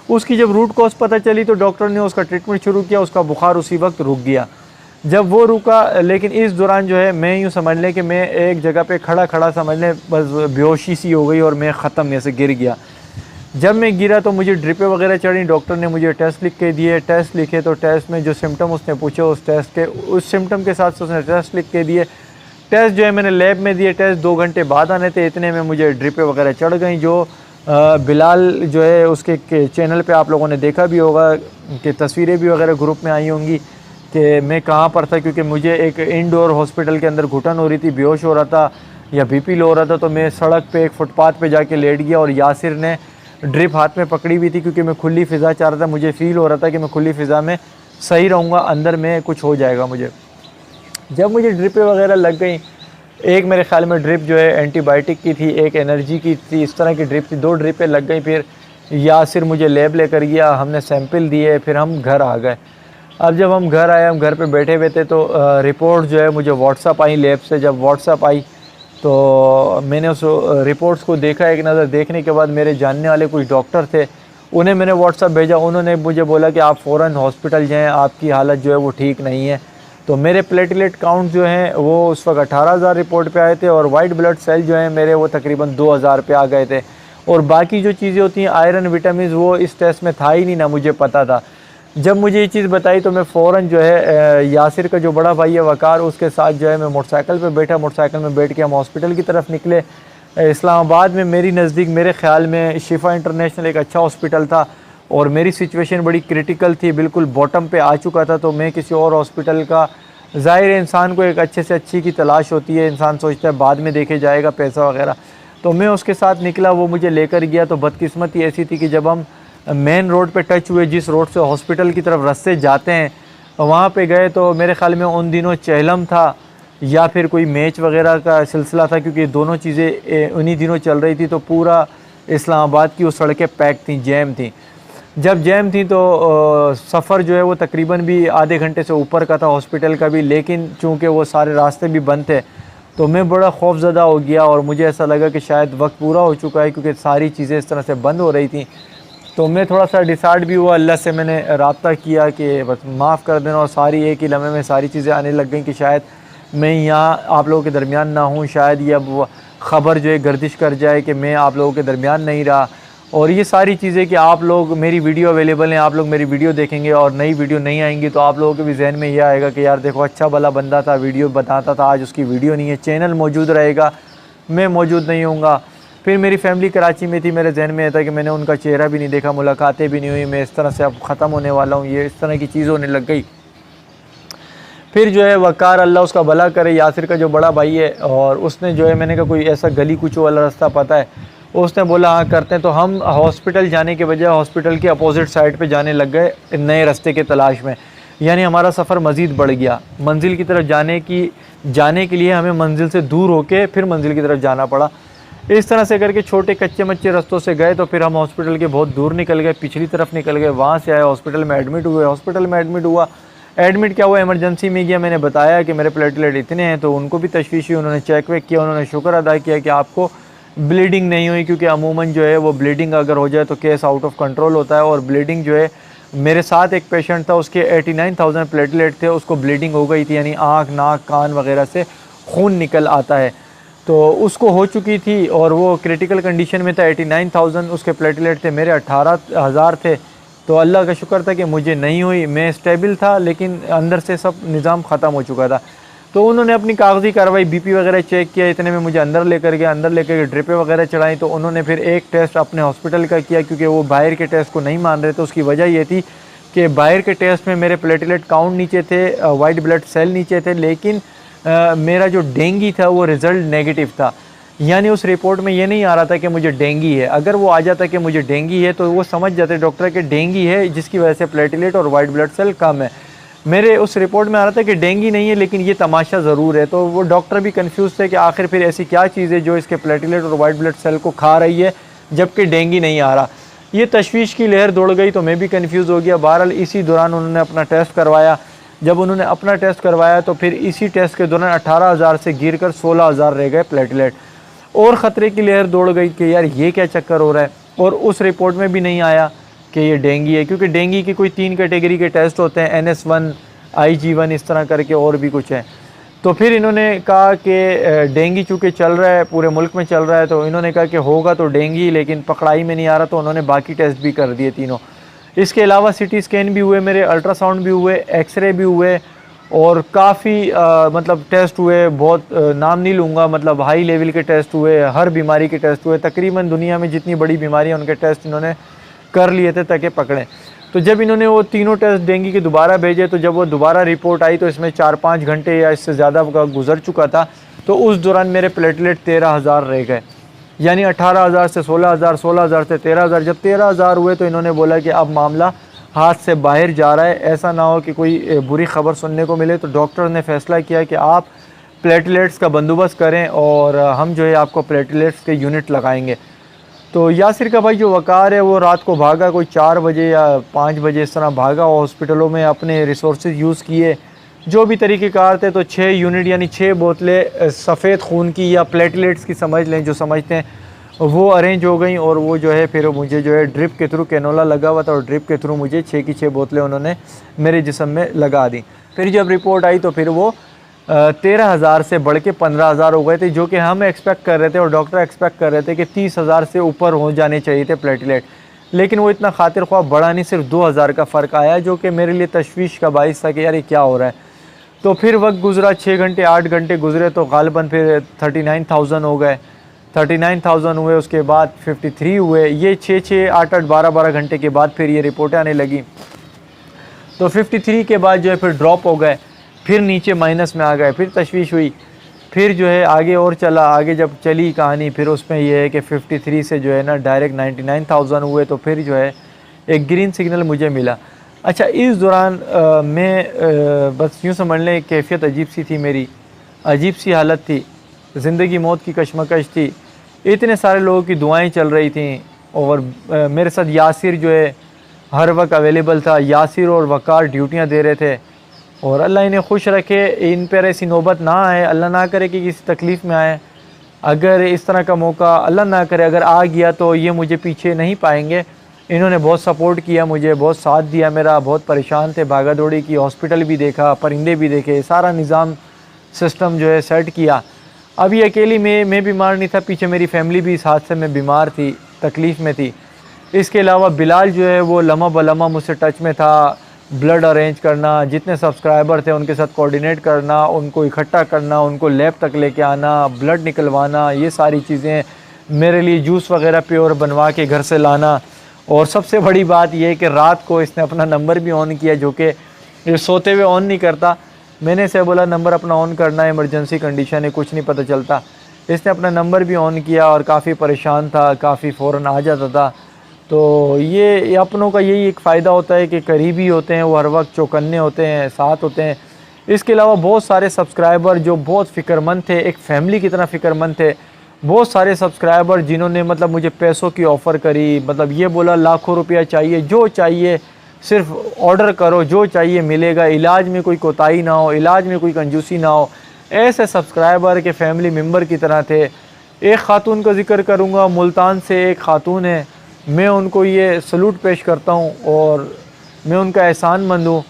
उसकी जब रूट कॉज पता चली तो डॉक्टर ने उसका ट्रीटमेंट शुरू किया, उसका बुखार उसी वक्त रुक गया। जब वो रुका, लेकिन इस दौरान जो है मैं यूँ समझ लें कि मैं एक जगह पे खड़ा समझ लें, बस बेहोशी सी हो गई और मैं ख़त्म ऐसे गिर गया। जब मैं गिरा तो मुझे ड्रिपें वगैरह चढ़ी, डॉक्टर ने मुझे टेस्ट लिख के दिए। टेस्ट लिखे तो टेस्ट में जो सिम्टम उसने पूछे, उस सिम्टम के साथ उसने टेस्ट लिख के दिए। टेस्ट जो है मैंने लैब में दिए, टेस्ट 2 घंटे बाद आने थे। इतने में मुझे ड्रिपें वगैरह चढ़ गई। जो बिलाल जो है उसके चैनल पे आप लोगों ने देखा भी होगा कि तस्वीरें भी वगैरह ग्रुप में आई होंगी कि मैं कहाँ पर था, क्योंकि मुझे एक इंडोर हॉस्पिटल के अंदर घुटन हो रही थी, बेहोश हो रहा था या बीपी लो हो रहा था। तो मैं सड़क पे एक फुटपाथ पे जाके लेट गया और यासिर ने ड्रिप हाथ में पकड़ी हुई थी, क्योंकि मैं खुली फ़िज़ा चाह रहा था। मुझे फ़ील हो रहा था कि मैं खुली फ़िज़ा में सही रहूँगा, अंदर में कुछ हो जाएगा मुझे। जब मुझे ड्रिपें वगैरह लग गई, एक मेरे ख़्याल में ड्रिप जो है एंटीबायोटिक की थी, एक एनर्जी की थी, इस तरह की ड्रिप थी, 2 ड्रिपें लग गई। फिर यासिर मुझे लैब लेकर गया, हमने सैंपल दिए, फिर हम घर आ गए। अब जब हम घर आए, हम घर पे बैठे हुए थे तो रिपोर्ट जो है मुझे व्हाट्सअप आई लैब से। जब व्हाट्सअप आई तो मैंने उस रिपोर्ट्स को देखा। एक नज़र देखने के बाद मेरे जानने वाले कुछ डॉक्टर थे, उन्हें मैंने व्हाट्सअप भेजा। उन्होंने मुझे बोला कि आप फ़ौरन हॉस्पिटल जाएँ, आपकी हालत जो है वो ठीक नहीं है। तो मेरे प्लेटलेट काउंट जो हैं वो उस वक्त 18,000 रिपोर्ट पे आए थे और वाइट ब्लड सेल जो हैं मेरे वो तकरीबन 2,000 पे आ गए थे। और बाकी जो चीज़ें होती हैं आयरन, विटामिन, वो इस टेस्ट में था ही नहीं, ना मुझे पता था। जब मुझे ये चीज़ बताई तो मैं फ़ौरन जो है यासिर का जो बड़ा भाई है वकार, उसके साथ जो है मैं मोटरसाइकिल पे बैठा। मोटरसाइकिल में बैठ के हम हॉस्पिटल की तरफ निकले। इस्लामाबाद में मेरी नज़दीक मेरे ख़्याल में शिफा इंटरनेशनल एक अच्छा हॉस्पिटल था और मेरी सिचुएशन बड़ी क्रिटिकल थी, बिल्कुल बॉटम पे आ चुका था। तो मैं किसी और हॉस्पिटल का, ज़ाहिर है इंसान को एक अच्छे से अच्छी की तलाश होती है, इंसान सोचता है बाद में देखे जाएगा पैसा वगैरह। तो मैं उसके साथ निकला, वो मुझे लेकर गया। तो बदकिस्मती ऐसी थी कि जब हम मेन रोड पे टच हुए, जिस रोड से हॉस्पिटल की तरफ रास्ते जाते हैं, वहाँ पे गए तो मेरे ख़्याल में उन दिनों चहलम था या फिर कोई मैच वगैरह का सिलसिला था, क्योंकि दोनों चीज़ें उन्हीं दिनों चल रही थी। तो पूरा इस्लामाबाद की वो सड़कें पैक थी, जैम थी। जब जैम थी तो सफ़र जो है वो तकरीबन भी आधे घंटे से ऊपर का था हॉस्पिटल का भी, लेकिन चूँकि वो सारे रास्ते भी बंद थे तो मैं बड़ा खौफज़दा हो गया और मुझे ऐसा लगा कि शायद वक्त पूरा हो चुका है, क्योंकि सारी चीज़ें इस तरह से बंद हो रही थी। तो मैं थोड़ा सा डिसाइड भी हुआ, अल्लाह से मैंने रब्ता किया कि बस माफ़ कर देना, और सारी एक ही लम्हे में सारी चीज़ें आने लग गई कि शायद मैं यहाँ आप लोगों के दरमियान ना हूँ, शायद ये अब ख़बर जो है गर्दिश कर जाए कि मैं आप लोगों के दरमियान नहीं रहा। और ये सारी चीज़ें कि आप लोग, मेरी वीडियो अवेलेबल हैं, आप लोग मेरी वीडियो देखेंगे और नई वीडियो नहीं आएंगी तो आप लोगों के भी जहन में यह आएगा कि यार देखो अच्छा भला बंदा था, वीडियो बताता था, आज उसकी वीडियो नहीं है। चैनल मौजूद रहेगा, मैं मौजूद नहीं होऊंगा। फिर मेरी फैमिली कराची में थी, मेरे जहन में था कि मैंने उनका चेहरा भी नहीं देखा, मुलाकातें भी नहीं हुई, मैं इस तरह से अब ख़त्म होने वाला हूँ, ये इस तरह की चीज़ होने लग गई। फिर जो है वकार, अल्लाह उसका भला करे, यासिर का जो बड़ा भाई है, और उसने जो है, मैंने कहा कोई ऐसा गली कुचो वाला रास्ता पता है? उसने बोला हाँ करते हैं। तो हम हॉस्पिटल जाने के बजाय हॉस्पिटल के अपोजिट साइड पे जाने लग गए नए रास्ते के तलाश में। यानी हमारा सफ़र मज़ीद बढ़ गया, मंजिल की तरफ जाने के लिए हमें मंजिल से दूर होके फिर मंजिल की तरफ जाना पड़ा। इस तरह से करके छोटे कच्चे मच्चे रास्तों से गए तो फिर हम हॉस्पिटल के बहुत दूर निकल गए, पिछली तरफ निकल गए, वहाँ से आए, हॉस्पिटल में एडमिट हुए। हॉस्पिटल में एडमिट हुआ, एडमिट क्या हुआ, इमरजेंसी में गया, मैंने बताया कि मेरे प्लेटलेट इतने हैं, तो उनको भी तशवीश हुई, उन्होंने चेक वेक किया, उन्होंने शुक्र अदा किया कि आपको ब्लीडिंग नहीं हुई, क्योंकि अमूमन जो है वो ब्लीडिंग अगर हो जाए तो केस आउट ऑफ कंट्रोल होता है। और ब्लीडिंग जो है, मेरे साथ एक पेशेंट था, उसके 89,000 प्लेटलेट थे, उसको ब्लीडिंग हो गई थी, यानी आँख नाक कान वगैरह से खून निकल आता है, तो उसको हो चुकी थी और वो क्रिटिकल कंडीशन में था। 89,000 उसके प्लेटलेट थे, मेरे 18,000 थे। तो अल्लाह का शुक्र था कि मुझे नहीं हुई, मैं स्टेबल था, लेकिन अंदर से सब निज़ाम ख़त्म हो चुका था। तो उन्होंने अपनी कागज़ी कार्रवाई, बीपी वगैरह चेक किया, इतने में मुझे अंदर लेकर गया, अंदर लेकर के ड्रिपें वगैरह चढ़ाई। तो उन्होंने फिर एक टेस्ट अपने हॉस्पिटल का किया, क्योंकि वो बाहर के टेस्ट को नहीं मान रहे थे। उसकी वजह ये थी कि बाहर के टेस्ट में मेरे प्लेटलेट काउंट नीचे थे, वाइट ब्लड सेल नीचे थे, लेकिन मेरा जो डेंगी था वो रिज़ल्ट नेगेटिव था। यानी उस रिपोर्ट में ये नहीं आ रहा था कि मुझे डेंगी है। अगर वो आ जाता कि मुझे डेंगी है तो वो समझ जाते डॉक्टर कि डेंगी है, जिसकी वजह से प्लेटलेट और वाइट ब्लड सेल कम है। मेरे उस रिपोर्ट में आ रहा था कि डेंगी नहीं है, लेकिन ये तमाशा ज़रूर है। तो वो डॉक्टर भी कंफ्यूज थे कि आखिर फिर ऐसी क्या चीज़ है जो इसके प्लेटलेट और वाइट ब्लड सेल को खा रही है, जबकि डेंगी नहीं आ रहा। ये तशवीश की लहर दौड़ गई, तो मैं भी कंफ्यूज हो गया। बहरहाल इसी दौरान उन्होंने अपना टेस्ट करवाया। जब उन्होंने अपना टेस्ट करवाया तो फिर इसी टेस्ट के दौरान 18,000 से गिर कर 16,000 रह गए प्लेटलेट। और ख़तरे की लहर दौड़ गई कि यार ये क्या चक्कर हो रहा है। और उस रिपोर्ट में भी नहीं आया कि ये डेंगी है, क्योंकि डेंगी की कोई 3 कैटेगरी के टेस्ट होते हैं, NS1, IG1, इस तरह करके और भी कुछ है। तो फिर इन्होंने कहा कि डेंगी चूँकि चल रहा है, पूरे मुल्क में चल रहा है, तो इन्होंने कहा कि होगा तो डेंगी, लेकिन पकड़ाई में नहीं आ रहा, तो उन्होंने बाकी टेस्ट भी कर दिए तीनों। इसके अलावा CT स्कैन भी हुए मेरे, अल्ट्रासाउंड भी हुए, एक्सरे भी हुए, और काफ़ी मतलब टेस्ट हुए, बहुत नाम नहीं लूँगा, मतलब हाई लेवल के टेस्ट हुए, हर बीमारी के टेस्ट हुए। तकरीबन दुनिया में जितनी बड़ी बीमारी है उनके टेस्ट इन्होंने कर लिए थे ताकि पकड़ें। तो जब इन्होंने वो तीनों टेस्ट डेंगी के दोबारा भेजे, तो जब वो दोबारा रिपोर्ट आई तो इसमें 4-5 घंटे या इससे ज़्यादा गुजर चुका था। तो उस दौरान मेरे प्लेटलेट 13,000 रह गए, यानी 18,000 से 16,000, 16,000 से 13,000। जब 13,000 हुए तो इन्होंने बोला कि अब मामला हाथ से बाहर जा रहा है, ऐसा ना हो कि कोई बुरी खबर सुनने को मिले। तो डॉक्टर ने फ़ैसला किया कि आप प्लेटलेट्स का बंदोबस्त करें और हम जो है आपको प्लेटलेट्स के यूनिट लगाएंगे। तो यासिर का भाई जो वकार है वो रात को भागा, कोई 4 बजे या 5 बजे इस तरह भागा, हॉस्पिटलों में अपने रिसोर्सेज यूज़ किए, जो भी तरीक़ेकार थे। तो 6 यूनिट यानी 6 बोतलें सफ़ेद खून की या प्लेटलेट्स की समझ लें, जो समझते हैं, वो अरेंज हो गई। और वो जो है फिर मुझे जो है ड्रिप के थ्रू, कैनोला लगा हुआ था, और ड्रिप के थ्रू मुझे 6 की 6 बोतलें उन्होंने मेरे जिस्म में लगा दी। फिर जब रिपोर्ट आई तो फिर वो 13,000 से बढ़ के 15,000 हो गए थे, जो कि हम एक्सपेक्ट कर रहे थे और डॉक्टर एक्सपेक्ट कर रहे थे कि 30,000 से ऊपर हो जाने चाहिए थे प्लेटलेट। लेकिन वो इतना खातिर ख्वाह बढ़ा नहीं, सिर्फ 2,000 का फ़र्क आया, जो कि मेरे लिए तशवीश का बाइस था कि यार ये क्या हो रहा है। तो फिर वक्त गुजरा, 6 घंटे 8 घंटे गुजरे, तो गालिबन फिर 39,000 हो गए। 39,000 हुए, उसके बाद 53 हुए। ये 6-6, 8-8, 12-12 घंटे के बाद फिर ये रिपोर्टें आने लगी। तो 53 के बाद जो है फिर ड्रॉप हो गए, फिर नीचे माइनस में आ गए, फिर तशवीश हुई। फिर जो है आगे और चला, आगे जब चली कहानी, फिर उसमें यह है कि 53 से जो है ना डायरेक्ट 99,000 हुए। तो फिर जो है एक ग्रीन सिग्नल मुझे मिला। अच्छा, इस दौरान मैं बस यूँ समझ लें कैफियत अजीब सी थी मेरी, अजीब सी हालत थी, ज़िंदगी मौत की कशमकश थी। इतने सारे लोगों की दुआएं चल रही थी। और मेरे साथ यासिर जो है हर वक्त अवेलेबल था। यासिर और वकार ड्यूटियां दे रहे थे। और अल्लाह इन्हें खुश रखे, इन पर ऐसी नौबत ना आए, अल्लाह ना करे कि किसी तकलीफ़ में आए। अगर इस तरह का मौका अल्लाह ना करे अगर आ गया तो ये मुझे पीछे नहीं पाएंगे। इन्होंने बहुत सपोर्ट किया, मुझे बहुत साथ दिया मेरा। बहुत परेशान थे, भागा दौड़ी की, हॉस्पिटल भी देखा, परिंदे भी देखे, सारा निज़ाम सिस्टम जो है सेट किया। अभी अकेली मैं बीमार नहीं था, पीछे मेरी फैमिली भी इस हादसे में बीमार थी, तकलीफ़ में थी। इसके अलावा बिलाल जो है वो लम्हा बलम्हा मुझसे टच में था। ब्लड अरेंज करना, जितने सब्सक्राइबर थे उनके साथ कोऑर्डिनेट करना, उनको इकट्ठा करना, उनको लैब तक लेके आना, ब्लड निकलवाना, ये सारी चीज़ें मेरे लिए। जूस वगैरह प्योर बनवा के घर से लाना। और सबसे बड़ी बात यह है कि रात को इसने अपना नंबर भी ऑन किया, जो कि ये सोते हुए ऑन नहीं करता। मैंने इसे बोला नंबर अपना ऑन करना है, इमरजेंसी कंडीशन है, कुछ नहीं पता चलता। इसने अपना नंबर भी ऑन किया और काफ़ी परेशान था, काफ़ी फ़ौरन आ जाता था। तो ये अपनों का यही एक फ़ायदा होता है कि करीबी होते हैं, वो हर वक्त चौकन्ने होते हैं, साथ होते हैं। इसके अलावा बहुत सारे सब्सक्राइबर जो बहुत फ़िक्रमंद थे, एक फ़ैमिली की तरह फ़िक्रमंद थे। बहुत सारे सब्सक्राइबर जिन्होंने मतलब मुझे पैसों की ऑफ़र करी, मतलब ये बोला लाखों रुपया चाहिए, जो चाहिए सिर्फ ऑर्डर करो, जो चाहिए मिलेगा, इलाज में कोई कोताही ना हो, इलाज में कोई कंजूसी ना हो। ऐसे सब्सक्राइबर के फ़ैमिली मेम्बर की तरह थे। एक ख़ातून का ज़िक्र करूँगा, मुल्तान से एक ख़ातून है, मैं उनको ये सलूट पेश करता हूँ और मैं उनका एहसानमंद हूँ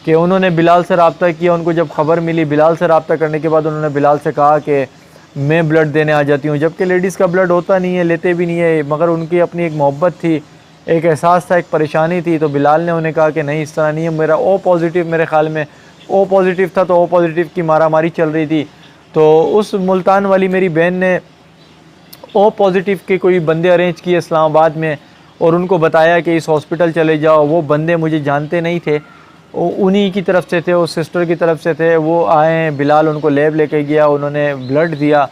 कि उन्होंने बिलाल से रब्ता किया। उनको जब ख़बर मिली, बिलाल से रब्ता करने के बाद उन्होंने बिलाल से कहा कि मैं ब्लड देने आ जाती हूँ, जबकि लेडीज़ का ब्लड होता नहीं है, लेते भी नहीं है, मगर उनकी अपनी एक मोहब्बत थी, एक एहसास था, एक परेशानी थी। तो बिलाल ने उन्हें कहा कि नहीं, इस तरह नहीं है। मेरा ओ पॉजिटिव, मेरे ख़्याल में ओ पॉजिटिव था, तो ओ पॉजिटिव की मारामारी चल रही थी। तो उस मुल्तान वाली मेरी बहन ने ओ पॉजिटिव के कोई बंदे अरेंज किए इस्लामाबाद में और उनको बताया कि इस हॉस्पिटल चले जाओ। वो बंदे मुझे जानते नहीं थे, उन्हीं की तरफ से थे, उस सिस्टर की तरफ से थे। वो आए, बिलाल उनको लैब लेके गया, उन्होंने ब्लड दिया।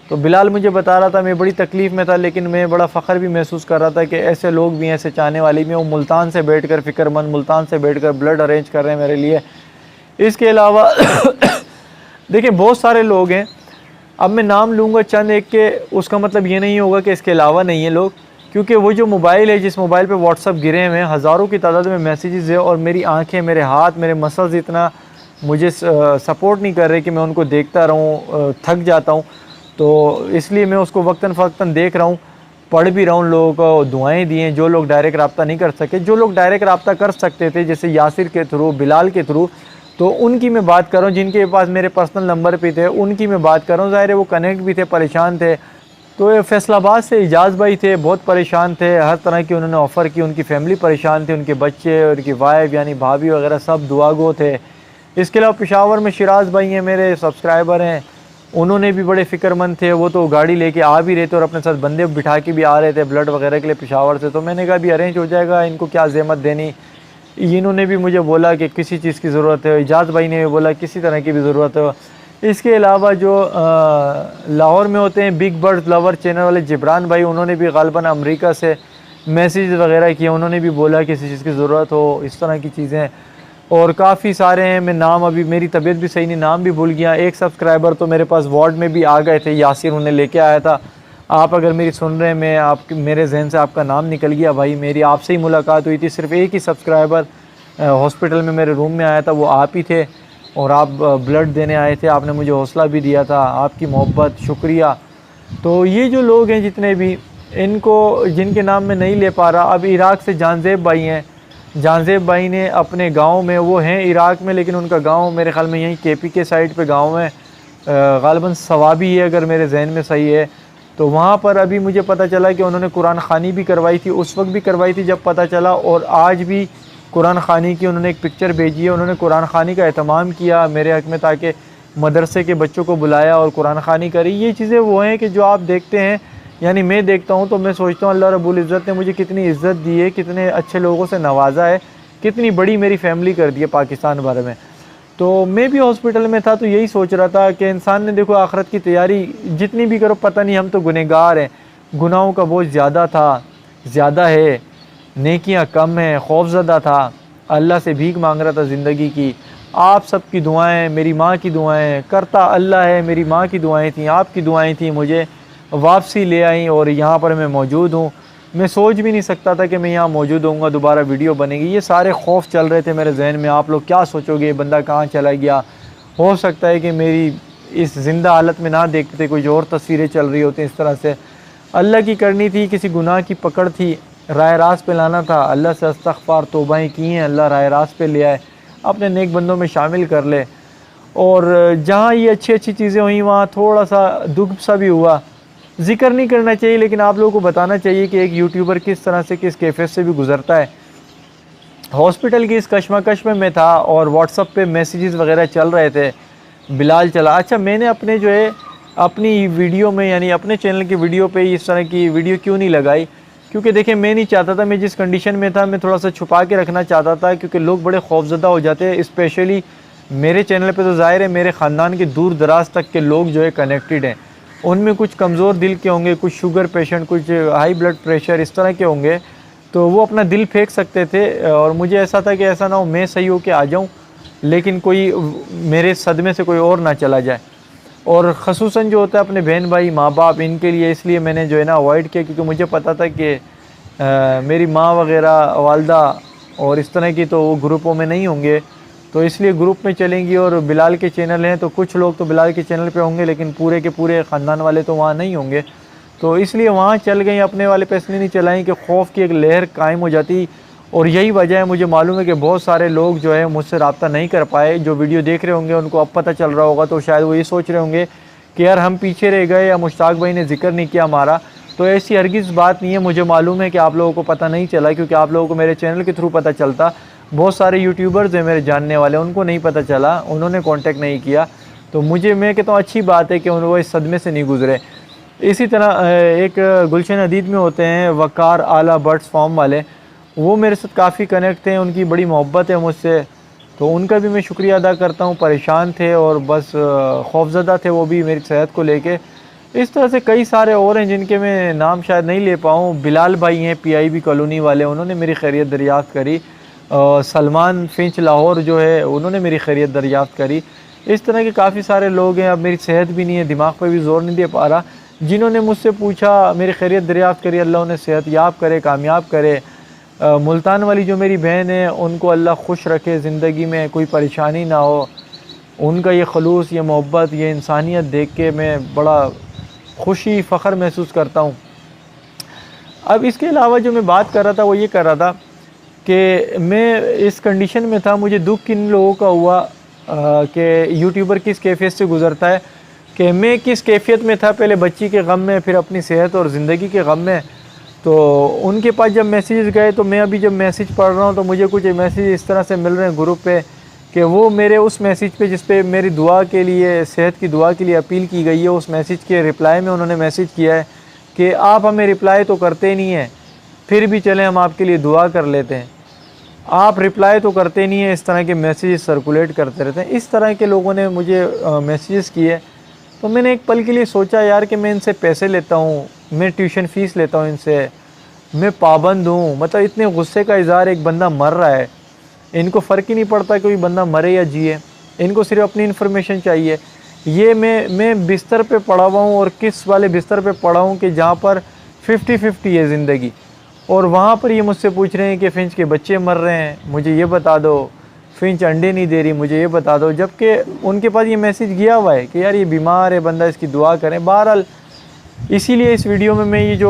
तो बिलाल मुझे बता रहा था मैं बड़ी तकलीफ़ में था, लेकिन मैं बड़ा फ़ख्र भी महसूस कर रहा था कि ऐसे लोग भी हैं, ऐसे चाहने वाले भी हैं। वो मुल्तान से बैठकर फ़िक्रमंद, मुल्तान से बैठकर ब्लड अरेंज कर रहे हैं मेरे लिए। इसके अलावा देखिए बहुत सारे लोग हैं, अब मैं नाम लूँगा चंद एक के, उसका मतलब ये नहीं होगा कि इसके अलावा नहीं है लोग, क्योंकि वो जो मोबाइल है, जिस मोबाइल पे व्हाट्सअप गिरे हुए हैं, हज़ारों की तादाद में मैसेजेस है और मेरी आंखें, मेरे हाथ, मेरे मसल्स इतना मुझे सपोर्ट नहीं कर रहे कि मैं उनको देखता रहूँ, थक जाता हूँ। तो इसलिए मैं उसको वक्तन फ़क्तन देख रहा हूँ, पढ़ भी रहा हूँ, लोगों को दुआएँ दी हैं। जो लोग डायरेक्ट रब्ता नहीं कर सके, जो लोग डायरेक्ट रब्ता कर सकते थे, जैसे यासिर के थ्रू, बिलाल के थ्रू, तो उनकी मैं बात कर रहा हूँ। जिनके पास मेरे पर्सनल नंबर पे थे उनकी मैं बात कर रहा हूँ। ज़ाहिर है वो कनेक्ट भी थे, परेशान थे। तो ये फैसलाबाद से इजाज़ भाई थे, बहुत परेशान थे, हर तरह की उन्होंने ऑफ़र की। उनकी फ़ैमिली परेशान थी, उनके बच्चे, उनकी वाइफ यानी भाभी वगैरह सब दुआगो थे। इसके अलावा पेशावर में शिराज भाई हैं, मेरे सब्सक्राइबर हैं, उन्होंने भी बड़े फ़िक्रमंद थे। वो तो गाड़ी लेके आ भी रहे थे और अपने साथ बंदे बिठा के भी आ रहे थे ब्लड वगैरह के लिए पेशावर से। तो मैंने कहा अभी अरेंज हो जाएगा, इनको क्या ज़हमत देनी। इन्होंने भी मुझे बोला कि किसी चीज़ की ज़रूरत है, इजाज़ भाई ने भी बोला किसी तरह की भी ज़रूरत है। इसके अलावा जो लाहौर में होते हैं बिग बर्ड लवर चैनल वाले जिब्रान भाई, उन्होंने भी ग़ालिबन अमेरिका से मैसेज वगैरह किए, उन्होंने भी बोला किसी चीज़ की ज़रूरत हो, इस तरह की चीज़ें। और काफ़ी सारे हैं, मैं नाम, अभी मेरी तबीयत भी सही नहीं, नाम भी भूल गया। एक सब्सक्राइबर तो मेरे पास वार्ड में भी आ गए थे, यासिर उन्हें लेके आया था। आप अगर मेरी सुन रहे हैं, मैं आप, मेरे जहन से आपका नाम निकल गया भाई, मेरी आपसे ही मुलाकात हुई थी। सिर्फ एक ही सब्सक्राइबर हॉस्पिटल में मेरे रूम में आया था, वो आप ही थे और आप ब्लड देने आए थे। आपने मुझे हौसला भी दिया था, आपकी मोहब्बत, शुक्रिया। तो ये जो लोग हैं जितने भी, इनको जिनके नाम मैं नहीं ले पा रहा, अब इराक़ से जानजेब भाई हैं। जानजेब भाई ने अपने गांव में, वो हैं इराक़ में लेकिन उनका गांव मेरे ख़्याल में यहीं केपी के साइड पे गांव है, ग़ालिबन सवाबी है अगर मेरे जहन में सही है। तो वहाँ पर अभी मुझे पता चला कि उन्होंने कुरान ख़ानी भी करवाई थी, उस वक्त भी करवाई थी जब पता चला, और आज भी कुरान ख़ानी की उन्होंने एक पिक्चर भेजी है। उन्होंने कुरान ख़ानी का एहतमाम किया मेरे हक़ में, ताकि मदरसे के बच्चों को बुलाया और कुरान ख़ानी करी। ये चीज़ें वो हैं कि जो आप देखते हैं, यानी मैं देखता हूँ तो मैं सोचता हूँ अल्लाह रब्बुल इज़्ज़त ने मुझे कितनी इज़्ज़त दी है, कितने अच्छे लोगों से नवाजा है, कितनी बड़ी मेरी फैमिली कर दी है पाकिस्तान भर में। तो मैं भी हॉस्पिटल में था तो यही सोच रहा था कि इंसान ने देखो आखिरत की तैयारी जितनी भी करो, पता नहीं, हम तो गुनहगार हैं, गुनाहों का बोझ ज़्यादा था, ज़्यादा है, नेकियां कम हैं, खौफज़दा था, अल्लाह से भीख मांग रहा था ज़िंदगी की। आप सब की दुआएं, मेरी माँ की दुआएं, करता अल्लाह है, मेरी माँ की दुआएं थी, आपकी दुआएं थी, मुझे वापसी ले आई और यहाँ पर मैं मौजूद हूँ। मैं सोच भी नहीं सकता था कि मैं यहाँ मौजूद होऊंगा, दोबारा वीडियो बनेगी। ये सारे खौफ चल रहे थे मेरे जहन में, आप लोग क्या सोचोगे, ये बंदा कहाँ चला गया। हो सकता है कि मेरी इस ज़िंदा हालत में ना देखते, कुछ और तस्वीरें चल रही होती इस तरह से। अल्लाह की करनी थी, किसी गुनाह की पकड़ थी, राह रास्त पे लाना था। अल्लाह से इस्तग़फ़ार तौबाएँ की हैं, अल्लाह राह रास्त पे ले आए, अपने नेक बंदों में शामिल कर ले। और जहाँ ये अच्छी अच्छी चीज़ें हुई वहाँ थोड़ा सा दुख सा भी हुआ। ज़िक्र नहीं करना चाहिए, लेकिन आप लोगों को बताना चाहिए कि एक यूट्यूबर किस तरह से, किस कैफियत से भी गुज़रता है। हॉस्पिटल की इस कशमकश में मैं था और व्हाट्सअप पे मैसेजेस वगैरह चल रहे थे, बिलाल चला। अच्छा, मैंने अपने जो है अपनी वीडियो में, यानी अपने चैनल की वीडियो पे इस तरह की वीडियो क्यों नहीं लगाई, क्योंकि देखिए मैं नहीं चाहता था, मैं जिस कंडीशन में था मैं थोड़ा सा छुपा के रखना चाहता था, क्योंकि लोग बड़े खौफज़दा हो जाते हैं। स्पेशली मेरे चैनल पे तो ज़ाहिर है मेरे ख़ानदान के दूर दराज तक के लोग जो है कनेक्टेड हैं। उनमें कुछ कमज़ोर दिल के होंगे, कुछ शुगर पेशेंट, कुछ हाई ब्लड प्रेशर इस तरह के होंगे, तो वो अपना दिल फेंक सकते थे। और मुझे ऐसा था कि ऐसा ना हो मैं सही हो के आ जाऊँ, लेकिन कोई मेरे सदमे से कोई और ना चला जाए। और ख़ुसूसन जो होता है अपने बहन भाई माँ बाप, इनके लिए इसलिए मैंने जो है ना अवॉइड किया, क्योंकि मुझे पता था कि मेरी माँ वग़ैरह, वालदा और इस तरह की तो वो ग्रुपों में नहीं होंगे, तो इसलिए ग्रुप में चलेंगी। और बिलाल के चैनल हैं तो कुछ लोग तो बिलाल के चैनल पे होंगे, लेकिन पूरे के पूरे ख़ानदान वाले तो वहाँ नहीं होंगे, तो इसलिए वहाँ चल गई। अपने वाले पे इसलिए नहीं चलाई कि खौफ की एक लहर कायम हो जाती। और यही वजह है, मुझे मालूम है कि बहुत सारे लोग जो है मुझसे रब्ता नहीं कर पाए। जो वीडियो देख रहे होंगे उनको अब पता चल रहा होगा, तो शायद वो ये सोच रहे होंगे कि यार हम पीछे रह गए या मुश्ताक भाई ने जिक्र नहीं किया हमारा। तो ऐसी हरगिज़ बात नहीं है। मुझे मालूम है कि आप लोगों को पता नहीं चला, क्योंकि आप लोगों को मेरे चैनल के थ्रू पता चलता। बहुत सारे यूट्यूबर्स हैं मेरे जानने वाले, उनको नहीं पता चला, उन्होंने कॉन्टेक्ट नहीं किया। तो मैं कहता हूँ अच्छी बात है कि वो इस सदमे से नहीं गुजरे। इसी तरह एक गुलशन हदीद में होते हैं वकार आला बर्ड्स फार्म वाले, वो मेरे साथ काफ़ी कनेक्ट थे, उनकी बड़ी मोहब्बत है मुझसे, तो उनका भी मैं शुक्रिया अदा करता हूँ। परेशान थे और बस खौफज़दा थे वो भी मेरी सेहत को लेके। इस तरह से कई सारे और हैं जिनके मैं नाम शायद नहीं ले पाऊँ। बिलाल भाई हैं PIB कॉलोनी वाले, उन्होंने मेरी खैरियत दरियाफ़्त करी। सलमान फिंच लाहौर जो है उन्होंने मेरी खैरियत दरियाफ़्त करी। इस तरह के काफ़ी सारे लोग हैं। अब मेरी सेहत भी नहीं है, दिमाग पर भी ज़ोर नहीं दे पा रहा, जिन्होंने मुझसे पूछा, मेरी खैरियत दरियाफ़्त करी। अल्लाह उन्हें सेहत याब करे, कामयाब करे। मुल्तान वाली जो मेरी बहन है उनको अल्लाह खुश रखे, ज़िंदगी में कोई परेशानी ना हो। उनका ये खलूस, ये मोहब्बत, ये इंसानियत देख के मैं बड़ा खुशी फ़ख्र महसूस करता हूँ। अब इसके अलावा जो मैं बात कर रहा था वो ये कर रहा था कि मैं इस कंडीशन में था। मुझे दुख किन लोगों का हुआ कि यूट्यूबर किस कैफियत से गुज़रता है, कि मैं किस कैफियत में था, पहले बच्ची के गम में, फिर अपनी सेहत और ज़िंदगी के गम में। तो उनके पास जब मैसेज गए, तो मैं अभी जब मैसेज पढ़ रहा हूँ तो मुझे कुछ मैसेज इस तरह से मिल रहे हैं ग्रुप पे कि वो मेरे उस मैसेज पे जिस पे मेरी दुआ के लिए, सेहत की दुआ के लिए अपील की गई है, उस मैसेज के रिप्लाई में उन्होंने मैसेज किया है कि आप हमें रिप्लाई तो करते नहीं हैं, फिर भी चलें हम आपके लिए दुआ कर लेते हैं। आप रिप्लाई तो करते नहीं हैं, इस तरह के मैसेज सर्कुलेट करते रहते हैं। इस तरह के लोगों ने मुझे मैसेजेस किए। तो मैंने एक पल के लिए सोचा यार कि मैं इनसे पैसे लेता हूँ, मैं ट्यूशन फ़ीस लेता हूँ इनसे, मैं पाबंद हूँ, मतलब इतने गुस्से का इज़हार, एक बंदा मर रहा है, इनको फ़र्क ही नहीं पड़ता कोई बंदा मरे या जिए, इनको सिर्फ अपनी इन्फॉर्मेशन चाहिए। ये मैं बिस्तर पे पड़ा हुआ हूँ, और किस वाले बिस्तर पे पड़ा हूँ कि जहाँ पर 50-50 है ज़िंदगी, और वहाँ पर ये मुझसे पूछ रहे हैं कि फिंच के बच्चे मर रहे हैं, मुझे ये बता दो, फिंच अंडे नहीं दे रही, मुझे ये बता दो। जबकि उनके पास ये मैसेज गया हुआ है कि यार ये बीमार है बंदा, इसकी दुआ करें। बहरहाल इसीलिए इस वीडियो में मैं ये जो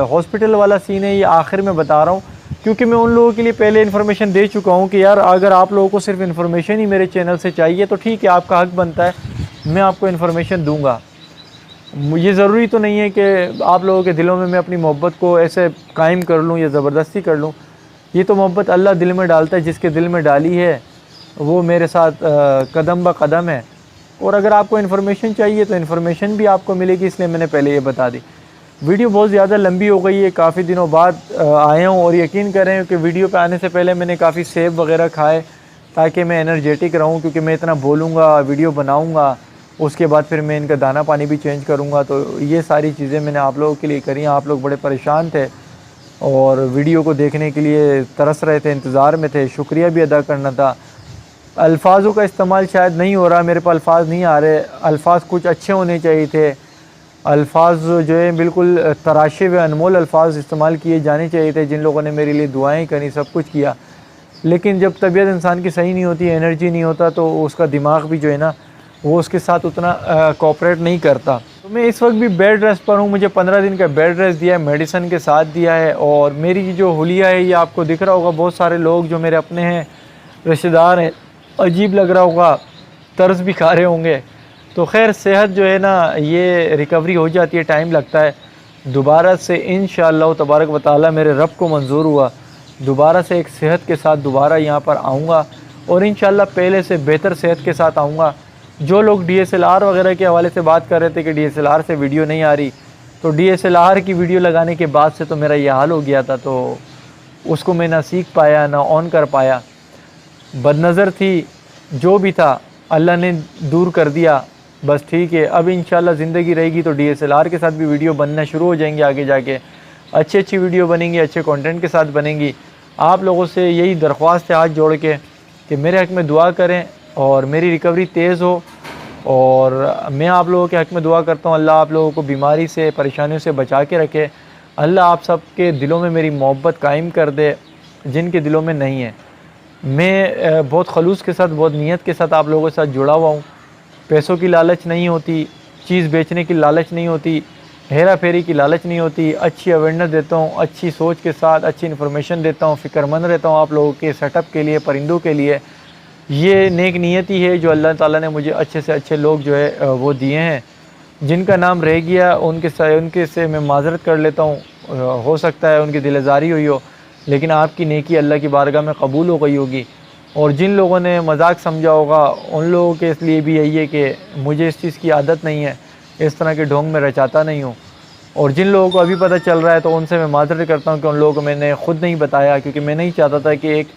हॉस्पिटल वाला सीन है ये आखिर में बता रहा हूँ, क्योंकि मैं उन लोगों के लिए पहले इन्फॉर्मेशन दे चुका हूँ कि यार अगर आप लोगों को सिर्फ इन्फॉर्मेशन ही मेरे चैनल से चाहिए तो ठीक है, आपका हक बनता है, मैं आपको इन्फॉर्मेशन दूँगा। ये ज़रूरी तो नहीं है कि आप लोगों के दिलों में मैं अपनी मोहब्बत को ऐसे कायम कर लूँ या ज़बरदस्ती कर लूँ। ये तो मोहब्बत अल्लाह दिल में डालता है, जिसके दिल में डाली है वो मेरे साथ कदम ब कदम है। और अगर आपको इन्फॉर्मेशन चाहिए तो इन्फॉर्मेशन भी आपको मिलेगी, इसलिए मैंने पहले ये बता दी। वीडियो बहुत ज़्यादा लंबी हो गई है, काफ़ी दिनों बाद आया हूँ, और यकीन करें कि वीडियो पे आने से पहले मैंने काफ़ी सेब वगैरह खाए ताकि मैं एनर्जेटिक रहूँ, क्योंकि मैं इतना बोलूँगा, वीडियो बनाऊँगा, उसके बाद फिर मैं इनका दाना पानी भी चेंज करूँगा। तो ये सारी चीज़ें मैंने आप लोगों के लिए करी। आप लोग बड़े परेशान थे और वीडियो को देखने के लिए तरस रहे थे, इंतज़ार में थे, शुक्रिया भी अदा करना था। अल्फाजों का इस्तेमाल शायद नहीं हो रहा, मेरे पास अल्फाज नहीं आ रहे, अल्फाज कुछ अच्छे होने चाहिए थे। अल्फाज जो है बिल्कुल तराशे हुए अनमोल अल्फाज इस्तेमाल किए जाने चाहिए थे, जिन लोगों ने मेरे लिए दुआएं करी, सब कुछ किया। लेकिन जब तबीयत इंसान की सही नहीं होती, एनर्जी नहीं होता, तो उसका दिमाग भी जो है ना वो उसके साथ उतना कोऑपरेट नहीं करता। तो मैं इस वक्त भी बेड रेस्ट पर हूँ। मुझे 15 दिन का बेड रेस्ट दिया है, मेडिसिन के साथ दिया है। और मेरी जो हुलिया है ये आपको दिख रहा होगा, बहुत सारे लोग जो मेरे अपने हैं, रिश्तेदार हैं, अजीब लग रहा होगा, तर्स भी खा रहे होंगे। तो खैर सेहत जो है ना ये रिकवरी हो जाती है, टाइम लगता है। दोबारा से इंशाअल्लाह तबारक व तआला मेरे रब को मंजूर हुआ, दोबारा से एक सेहत के साथ दोबारा यहाँ पर आऊँगा और इंशाअल्लाह पहले से बेहतर सेहत के साथ आऊँगा। जो लोग DSLR वगैरह के हवाले से बात कर रहे थे कि DSLR से वीडियो नहीं आ रही, तो DSLR की वीडियो लगाने के बाद से तो मेरा ये हाल हो गया था। तो उसको मैं ना सीख पाया ना ऑन कर पाया, बदनज़र थी, जो भी था अल्लाह ने दूर कर दिया। बस ठीक है, अब इंशाल्लाह ज़िंदगी रहेगी तो DSLR के साथ भी वीडियो बनना शुरू हो जाएंगे आगे जाके, अच्छी वीडियो बनेंगी, अच्छे कंटेंट के साथ बनेंगी। आप लोगों से यही दरख्वास्त है हाथ जोड़ के कि मेरे हक़ में दुआ करें और मेरी रिकवरी तेज़ हो। और मैं आप लोगों के हक़ में दुआ करता हूँ, अल्लाह आप लोगों को बीमारी से, परेशानियों से बचा के रखे। अल्लाह आप सब के दिलों में मेरी मोहब्बत कायम कर दे जिनके दिलों में नहीं है। मैं बहुत खलूस के साथ, बहुत नीयत के साथ आप लोगों के साथ जुड़ा हुआ हूँ। पैसों की लालच नहीं होती, चीज़ बेचने की लालच नहीं होती, हेरा फेरी की लालच नहीं होती। अच्छी अवेयरनेस देता हूँ, अच्छी सोच के साथ अच्छी इन्फॉर्मेशन देता हूँ, फ़िक्रमंद रहता हूँ आप लोगों के सेटअप के लिए, परिंदों के लिए। ये नेक नीयती है जो अल्लाह ताला ने मुझे अच्छे से अच्छे लोग जो है वो दिए हैं। जिनका नाम रह गया उनके से मैं माज़रत कर लेता हूँ, हो सकता है उनकी दिलज़ारी हुई हो, लेकिन आपकी नेकी अल्लाह की बारगाह में कबूल हो गई होगी। और जिन लोगों ने मजाक समझा होगा उन लोगों के इसलिए भी यही है कि मुझे इस चीज़ की आदत नहीं है, इस तरह के ढोंग में रचाता नहीं हूँ। और जिन लोगों को अभी पता चल रहा है तो उनसे मैं माज़रत करता हूँ कि उन लोगों को मैंने ख़ुद नहीं बताया, क्योंकि मैं नहीं चाहता था कि एक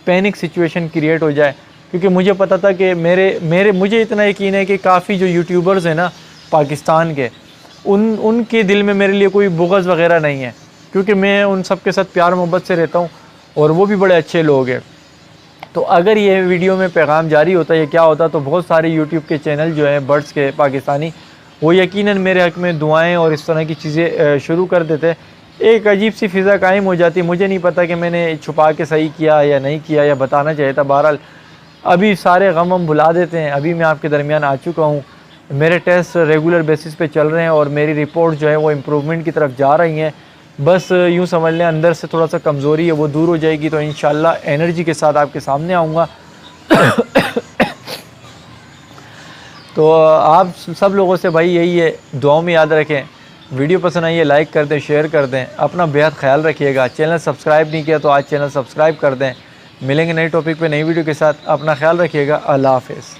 पैनिक सिचुएशन क्रिएट हो जाए। क्योंकि मुझे पता था कि मुझे इतना यकीन है कि काफ़ी जो यूट्यूबर्स हैं ना पाकिस्तान के, उनके दिल में मेरे लिए कोई बुग़्ज़ वग़ैरह नहीं है, क्योंकि मैं उन सब के साथ प्यार मोहब्बत से रहता हूँ और वो भी बड़े अच्छे लोग हैं। तो अगर ये वीडियो में पैगाम जारी होता, ये क्या होता, तो बहुत सारे यूट्यूब के चैनल जो हैं बर्ड्स के पाकिस्तानी, वो यकीनन मेरे हक़ में दुआएं और इस तरह की चीज़ें शुरू कर देते। एक अजीब सी फ़िज़ा कायम हो जाती। मुझे नहीं पता कि मैंने छुपा के सही किया या नहीं किया या बताना चाहिए था। बहरहाल अभी सारे गम हम भुला देते हैं। अभी मैं आपके दरमियान आ चुका हूँ, मेरे टेस्ट रेगुलर बेसिस पे चल रहे हैं और मेरी रिपोर्ट जो है वो इम्प्रूवमेंट की तरफ जा रही हैं। बस यूँ समझ लें अंदर से थोड़ा सा कमज़ोरी है वो दूर हो जाएगी तो इंशाल्लाह एनर्जी के साथ आपके सामने आऊँगा। तो आप सब लोगों से भाई यही है, दुआओं में याद रखें। वीडियो पसंद आई है लाइक कर दें, शेयर कर दें, अपना बेहद ख्याल रखिएगा। चैनल सब्सक्राइब नहीं किया तो आज चैनल सब्सक्राइब कर दें। मिलेंगे नए टॉपिक पे नई वीडियो के साथ, अपना ख्याल रखिएगा। अल्लाह हाफ़िज़।